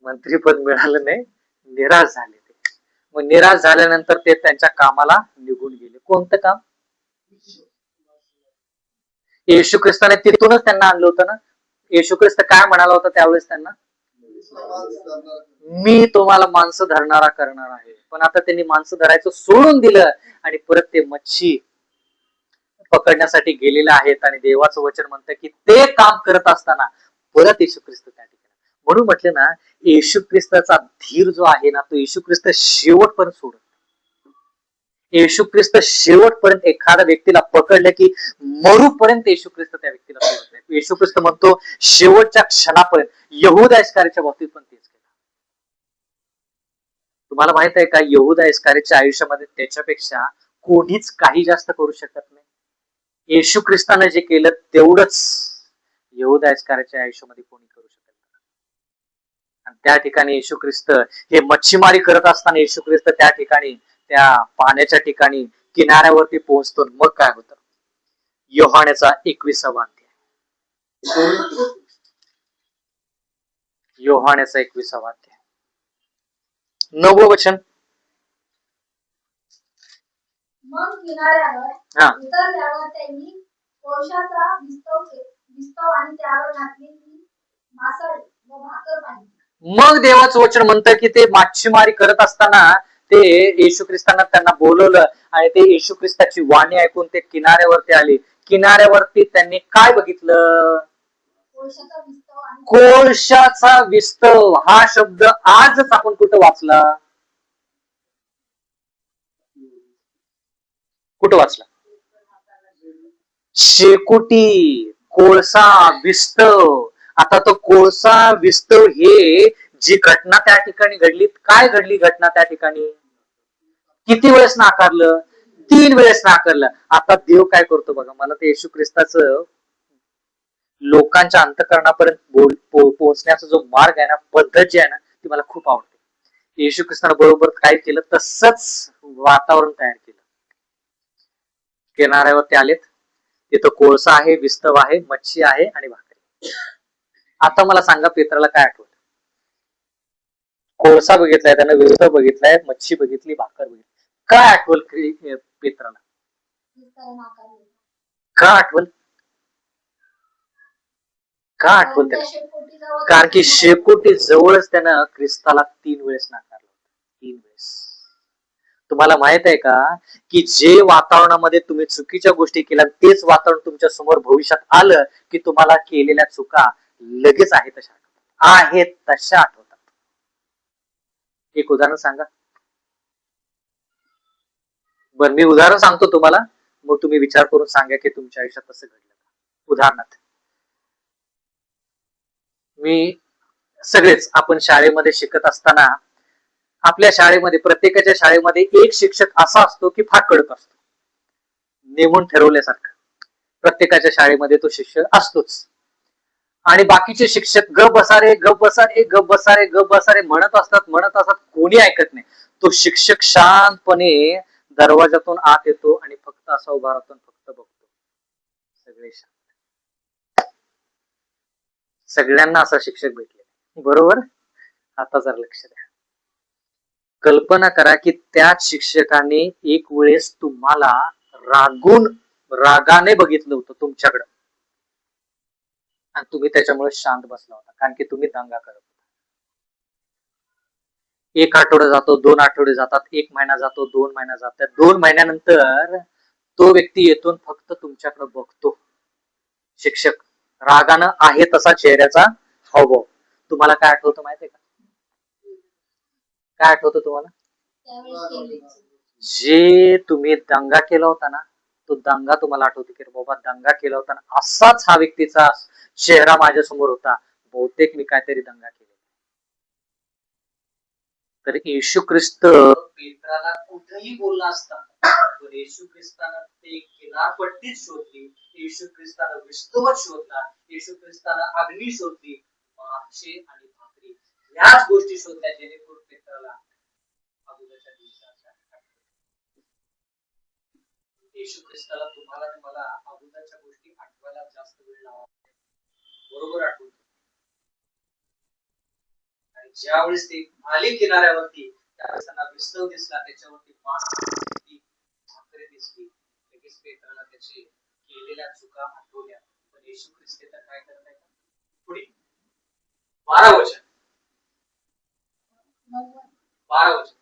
Speaker 2: मंत्रीपद मिळालं नाही, निराश झाले.
Speaker 1: मग निराश झाल्यानंतर ते त्यांच्या कामाला निघून गेले. कोणतं काम? येशू ख्रिस्ताने तिथूनच त्यांना आणलं होतं ना. येशू ख्रिस्त काय म्हणाला होता त्यावेळेस त्यांना? मी तुम्हाला माणसं धरणारा करणार आहे. पण आता त्यांनी माणसं धरायचं सोडून दिलं आणि परत ते मच्छी पकडण्यासाठी गेलेले आहेत. आणि देवाचं वचन म्हणतं की ते काम करत असताना परत येशू ख्रिस्त त्या ठिकाणी. म्हणून म्हटलं ना, येशू ख्रिस्ताचा धीर जो आहे ना, तो येशू ख्रिस्त शेवटपर्यंत सोडत. येशू ख्रिस्त शेवटपर्यंत एखाद्या व्यक्तीला पकडलं की मरूपर्यंत येशू ख्रिस्त त्या व्यक्तीला सोडत नाही. येशू ख्रिस्त म्हणतो शेवटच्या क्षणापर्यंत. यहूदा इस्करियोतच्या बाबतीत पण तेच केलं. तुम्हाला माहित आहे का, यहूदा इस्करियोतच्या आयुष्यामध्ये त्याच्यापेक्षा कोणीच काही जास्त करू शकत नाही. येशू ख्रिस्ताने जे केलं तेवढंच यहूदा इस्करियोतच्या आयुष्यामध्ये कोणी करू शकत नाही. आणि त्या ठिकाणी येशू ख्रिस्त हे मच्छीमारी करत असताना येशू ख्रिस्त त्या ठिकाणी त्या पाण्याच्या ठिकाणी किनाऱ्यावरती पोहोचतो. मग काय होतं? योहानेचा 21वा अध्याय. योहानेचा 21वा अध्याय 9वं वचन.
Speaker 2: मग किनाऱ्यावर उतरल्यावर त्यांनी कोळशाचा विस्तव आणि त्यावर घातलेली मासळी व भाकर पाहिली.
Speaker 1: मग देवाचं वचन म्हणतं की ते मच्छीमारी करत असताना ते येशू ख्रिस्तांना त्यांना बोलवलं आणि ते येशू ख्रिस्ताची वाणी ऐकून ते किनाऱ्यावरती आले. किनाऱ्यावरती त्यांनी काय बघितलं? कोळशाचा विस्तव. हा शब्द आजच आपण कुठं वाचला? कुठं वाचला? शेकोटी, कोळसा, विस्तव. आता तो कोळसा विस्तव हे जी घटना त्या ठिकाणी घडली, काय घडली घटना त्या ठिकाणी? किती वेळेस नाकारलं? 3 वेळेस नाकारलं. आता देव काय करतो बघा. मला ते येशू ख्रिस्ताचं लोकांच्या अंतःकरणापर्यंत पोहोचण्याचा जो मार्ग आहे ना, पद्धत जी आहे ना, ती मला खूप आवडते. येशू ख्रिस्ताने बरोबर काय केलं, तसंच वातावरण तयार केलं. किनाऱ्यावरती आलेत, तिथं कोळसा आहे, विस्तव आहे, मच्छी आहे आणि भाकरी. आता मला सांगा, पेत्राला काय आठवलं? कोळसा बघितलाय त्यानं, विस्तव बघितलाय, मच्छी बघितली, भाकर बघितली. काय आठवल पेत्राला? का आठवल? का आठवल त्याला? कारण की शेकोटी जवळच त्यानं ख्रिस्ताला 3 वेळेस नाकारलं. 3 वेळेस. तुम्हाला माहित आहे का की जे वातावरणामध्ये तुम्ही चुकीच्या गोष्टी केल्या, तेच वातावरण तुमच्या समोर भविष्यात आलं की तुम्हाला केलेल्या चुका लगेच आहेत तशा आठवतात. एक उदाहरण सांगा. बरं, मी उदाहरण सांगतो तुम्हाला, मग तुम्ही विचार करून सांगा की तुमच्या आयुष्यात कसं घडलं. उदाहरणार्थ, मी सगळेच आपण शाळेमध्ये शिकत असताना आपल्या शाळेमध्ये, प्रत्येकाच्या शाळेमध्ये एक शिक्षक असा असतो की फार कडक असतो, नेमून ठरवल्यासारखं. प्रत्येकाच्या शाळेमध्ये तो शिक्षक असतोच. आणि बाकीचे शिक्षक गप बसारे गप बसारे गप बसारे गप बसारे म्हणत असतात, कोणी ऐकत नाही. तो शिक्षक शांतपणे दरवाजातून आत येतो आणि फक्त असा उभा राहतो, फक्त बघतो. सगळे शांत. सगळ्यांना असा शिक्षक भेटले, बरोबर? आता जरा लक्ष द्या. कल्पना करा की त्याच शिक्षकाने एक वेळेस तुम्हाला रागाने बघितलं होतं तुमच्याकडं, आणि तुम्ही त्याच्यामुळे शांत बसला होता, कारण की तुम्ही दंगा करत होता. 1 आठवडा जातो, 2 आठवडे जातात, 1 महिना जातो, 2 महिना जातात. 2 महिन्यानंतर तो व्यक्ती येतो, फक्त तुमच्याकडे बघतो. शिक्षक रागानं आहे तसा चेहऱ्याचा हावभाव. तुम्हाला काय आठवतं माहितीये का? काय आठवतं तुम्हाला? जे तुम्ही दंगा केला होता ना, तो दंगा तुम्हाला आठवतो की बाबा दंगा केला होता ना, असाच हा व्यक्तीचा चेहरा माझ्या समोर होता, बहुतेक मी काहीतरी दंगा केला. तर येशू ख्रिस्त पेत्राला कुठेही बोलला असता, पण येशू ख्रिस्तानं ते किनारपट्टीच शोधली, येशू ख्रिस्तानं विस्तवच शोधला, येशू ख्रिस्तानं अग्नी शोधली, मासे आणि भाकरी याच गोष्टी शोधल्या, जेणेकरून पेत्राला अगोदरच्या दिवसाच्या येशू ख्रिस्ताला तुम्हाला आणि मला अगोदरच्या गोष्टी आठवायला जास्त वेळ लावा, बरोबर आठवतो. आणि ज्यावेळेस ते आले किनाऱ्यावरती, त्यावेळेस त्यांना विस्तव दिसला, त्याच्यावरती मांस दिसली, भाकरी दिसली. लगेच पेत्राला त्याचे केलेल्या चुका आठवल्या. पण येशू ख्रिस्त तर काय करत आहे? पुढे 12 वचन, 12 वचन.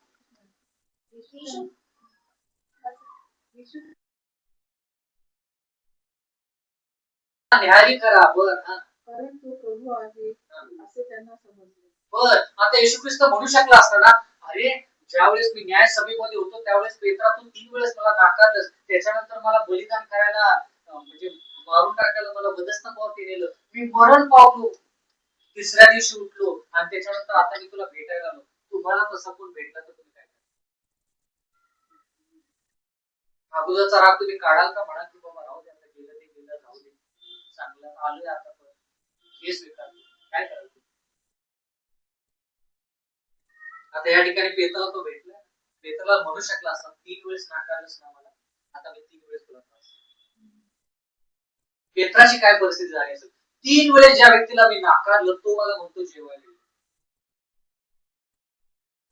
Speaker 1: न्याहारी करा. बर,
Speaker 2: कारण तो प्रभू आहे असे त्यांना समजले.
Speaker 1: बर, आता येशू ख्रिस्त म्हणू शकला असता ना, अरे ज्यावेळेस मी न्याय सभेमध्ये होतो त्यावेळेस पेत्रातून 3 वेळेस मला नाकारलंस, त्याच्यानंतर मला बलिदान करायला म्हणजे मारून टाकायला मला वधस्तंभावरती नेलं, मी मरण पावलो, तिसऱ्या दिवशी उठलो आणि त्याच्यानंतर आता मी तुला भेटायला आलो. तुम्हाला तसा कोण भेटला तर तुम्ही काय करा? अगोदरचा राग तुम्ही काढाल का? म्हणा की बाबा राहू दे, आता गेलं ते गेलं, राहू दे, चांगलं आलोय आता, पण हे स्वीकारतो. काय कराल? आता या ठिकाणी पेत्राला तो भेटला. पेत्राला म्हणू शकला असता, 3 वेळेस नाकारलंस ना मला, आता मी 3 वेळेस तुला त्रास. पेत्राची काय परिस्थिती झाली असेल? 3 वेळेस ज्या व्यक्तीला मी नाकारलं तो मला म्हणतो जेवायला,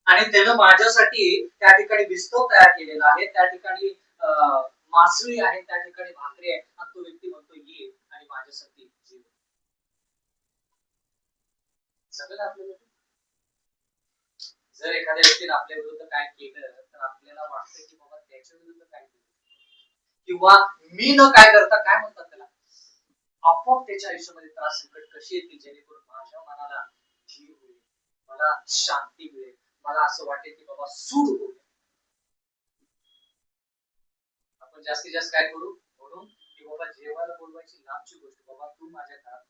Speaker 1: आणि त्यानं माझ्यासाठी त्या ठिकाणी विस्तव तयार केलेला आहे, त्या ठिकाणी मासळी आहे, त्या ठिकाणी भाकरी आहे, आणि तो व्यक्ती म्हणतो ये आणि माझ्यासाठी जेव. सगळं आपल्याला, जर एखाद्या व्यक्तीने आपल्या विरुद्ध काय केलं तर आपल्याला वाटतं की बाबा त्याच्या विरुद्ध काय केलं, किंवा मी न काय करता, काय म्हणतात त्याला, आपोआप त्याच्या आयुष्यामध्ये त्रास संकट कशी येतील जेणेकरून माझ्या मनाला जीव होईल, मला शांती मिळेल, मला असं वाटेल की बाबा सूड होईल. आपण जास्तीत जास्त काय करू म्हणून की बाबा जेवायला बोलवायची लांबची गोष्ट, बाबा तू माझ्या घरात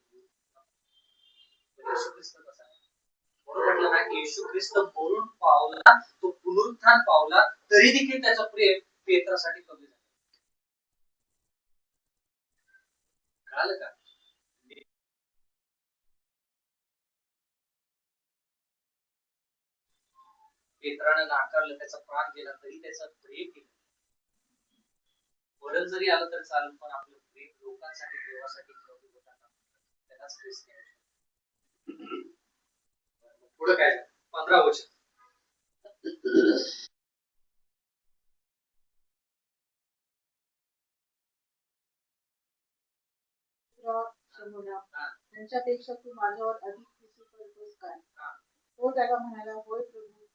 Speaker 1: येशू ख्रिस्त कसा आहे म्हणून म्हटलं ना, येशू ख्रिस्त मरून पावला, तो पुनरुत्थान पावला, तरी देखील त्याचं प्रेम पेत्रासाठी कमी झालं. कळालं का? पेत्रानं नाकारलं, त्याचा प्राण गेला, तरी त्याचा प्रेम केलं. वरण जरी आलं तर चालेल, पण आपलं प्रेम लोकांसाठी, देवासाठी कमी होता का? त्यालाच ख्रिस्त आहे. पुढे काय 15 वचन.
Speaker 2: त्यांच्यापेक्षा तू माझ्यावर अधिक विश्वास करतोस काय? तो त्याला म्हणाला, होय प्रभू,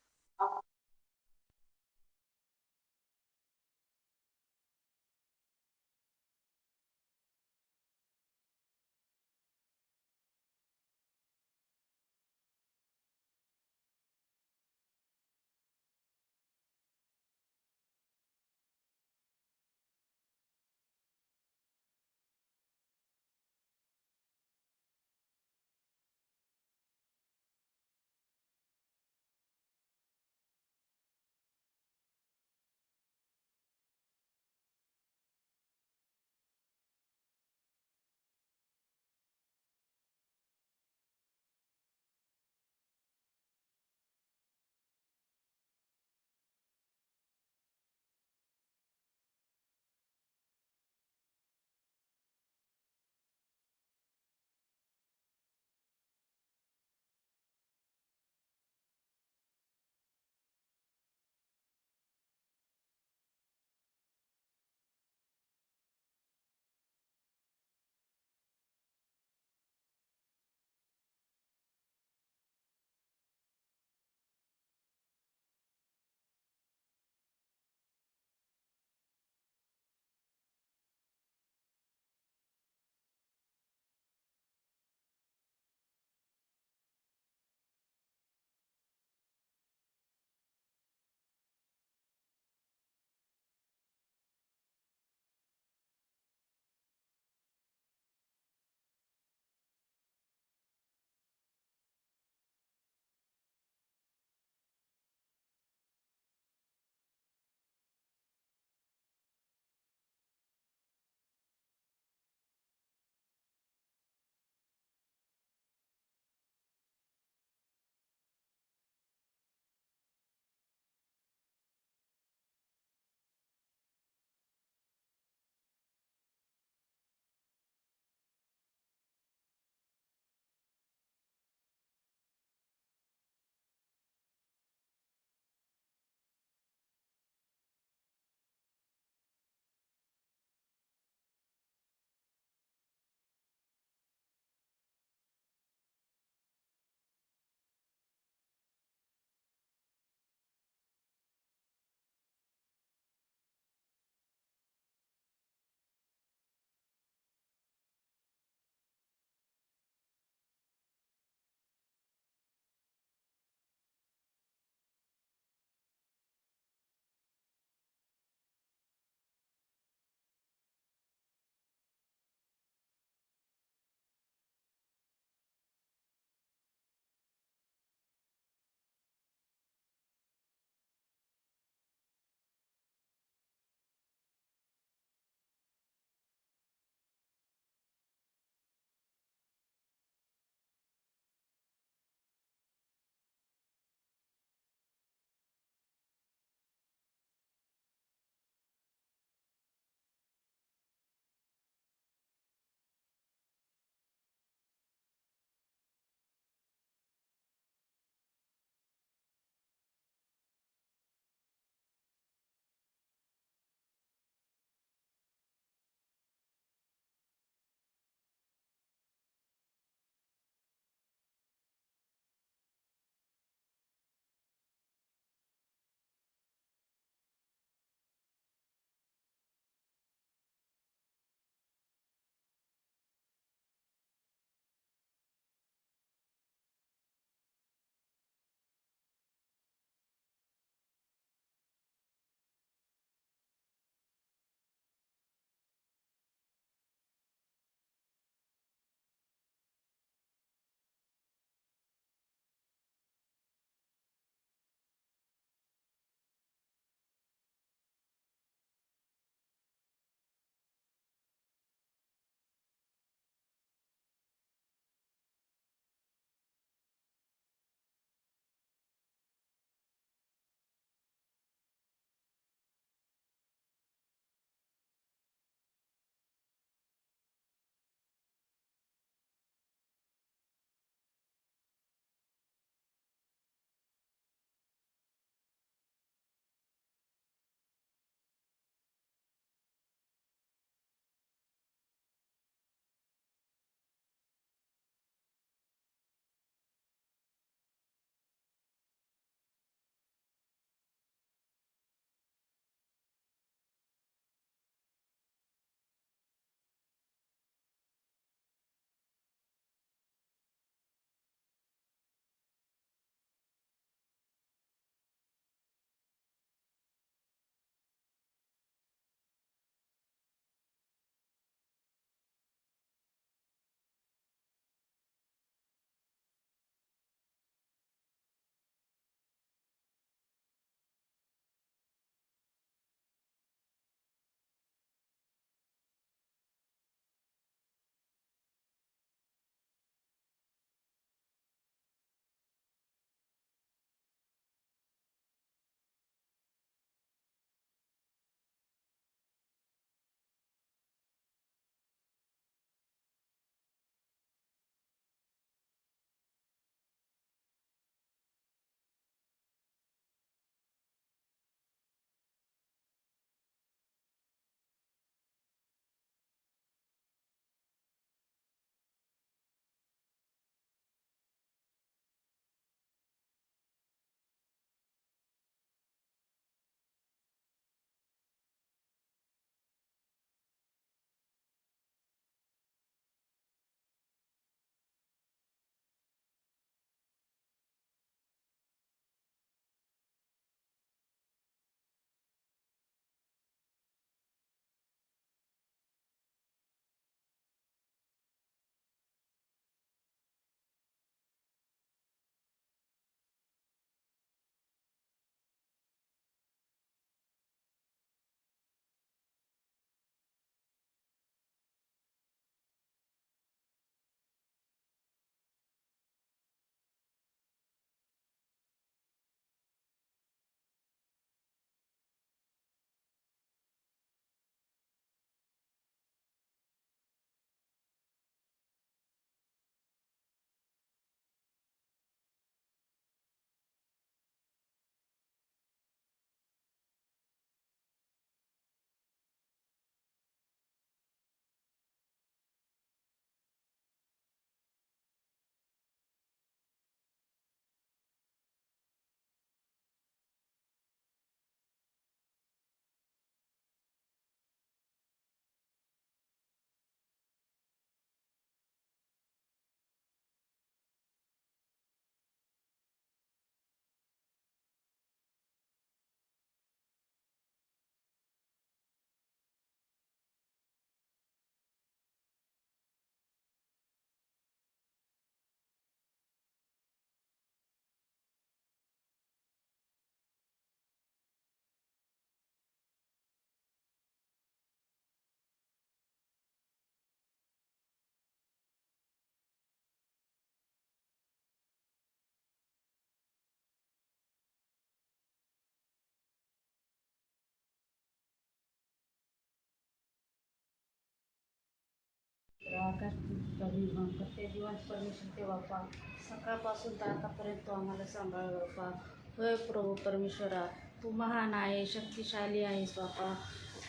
Speaker 3: आकाशचा निर्माण करते जिवंत परमेश्वर ते बाप्पा सकाळपासून तर आतापर्यंत तू आम्हाला सांभाळ बाप्पा. होय प्रभू परमेश्वरा, तू महान आहे, शक्तिशाली आहेस बाप्पा.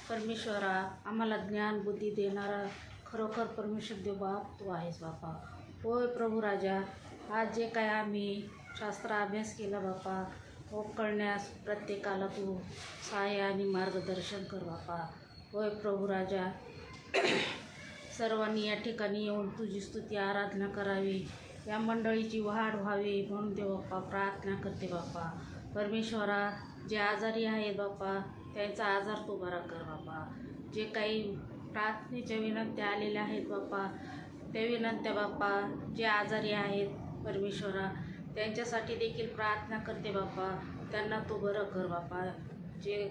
Speaker 3: परमेश्वरा, आम्हाला ज्ञान बुद्धी देणारा खरोखर परमेश्वर देव बाप तू आहेस बाप्पा. होय प्रभू राजा, आज जे काय आम्ही शास्त्र अभ्यास केला बाप्पा, तो कळण्यास प्रत्येकाला तू सहाय्य आणि मार्गदर्शन कर बाप्पा. होय प्रभू राजा, सर्वांनी या ठिकाणी येऊन तुझी स्तुती आराधना करावी, या मंडळीची वाढ व्हावी म्हणून देव बाप्पा प्रार्थना करते बाप्पा. परमेश्वरा, जे आजारी आहेत बाप्पा, त्यांचा आजार तू बरा कर बाप्पा. जे काही प्रार्थनेच्या विनंत्या आलेल्या आहेत बाप्पा, त्या विनंत्या बाप्पा, जे आजारी आहेत परमेश्वरा, त्यांच्यासाठी देखील प्रार्थना करते बाप्पा. त्यांना तू बरं कर बाप्पा. जे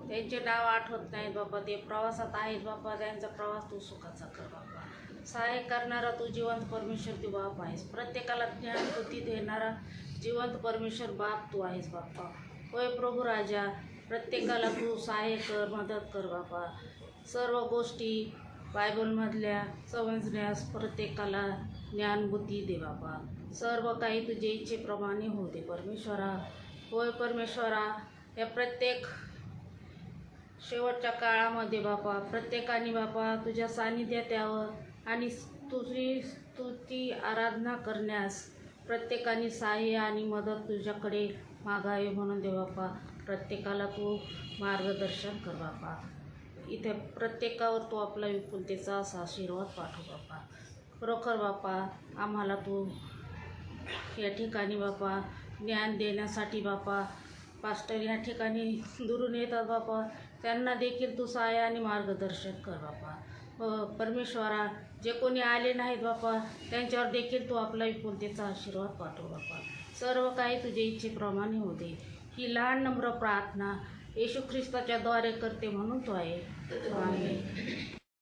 Speaker 3: त्यांचे नाव आठवत नाहीत बाप्पा, ते प्रवासात आहेत बाप्पा, त्यांचा प्रवास तू सुखाचा कर बाप्पा. सहाय्य करणारा तू जिवंत परमेश्वर तू बाप आहेस. प्रत्येकाला ज्ञान बुद्धी देणारा जिवंत परमेश्वर बाप तू आहेस बाप्पा. होय प्रभू राजा, प्रत्येकाला तू सहाय्य कर, मदत कर बाप्पा. सर्व गोष्टी बायबलमधल्या समजण्यास प्रत्येकाला ज्ञान बुद्धी दे बाप्पा. सर्व काही तुझे इच्छेप्रमाणे होते परमेश्वरा. होय परमेश्वरा, या प्रत्येक शेवटच्या काळामध्ये बापा, प्रत्येकाने बापा तुझ्या सानिध्यात यावं आणि तुझी स्तुती आराधना करण्यास प्रत्येकाने सहाय्य आणि मदत तुझ्याकडे मागावे म्हणून दे बापा. प्रत्येकाला तू मार्गदर्शन कर बापा. इथे प्रत्येकावर तू आपला विपुलतेचा असा आशीर्वाद पाठव बापा. खरोखर बापा, आम्हाला तू या ठिकाणी बापा ज्ञान देण्यासाठी बापा, पास्टर या ठिकाणी दुरून येतात बापा, त्यांना देखील तू सहाय्य आणि मार्गदर्शन कर बापा. परमेश्वरा, जे कोणी आले नाहीत बापा, त्यांच्यावर देखील तू आपला विपुलतेचा आशीर्वाद पाठव बापा. सर्व काही तुझ्या इच्छेप्रमाणे होते. ही लहान नम्र प्रार्थना येशू ख्रिस्ताच्या द्वारे करते म्हणून तो आहे. आमेन.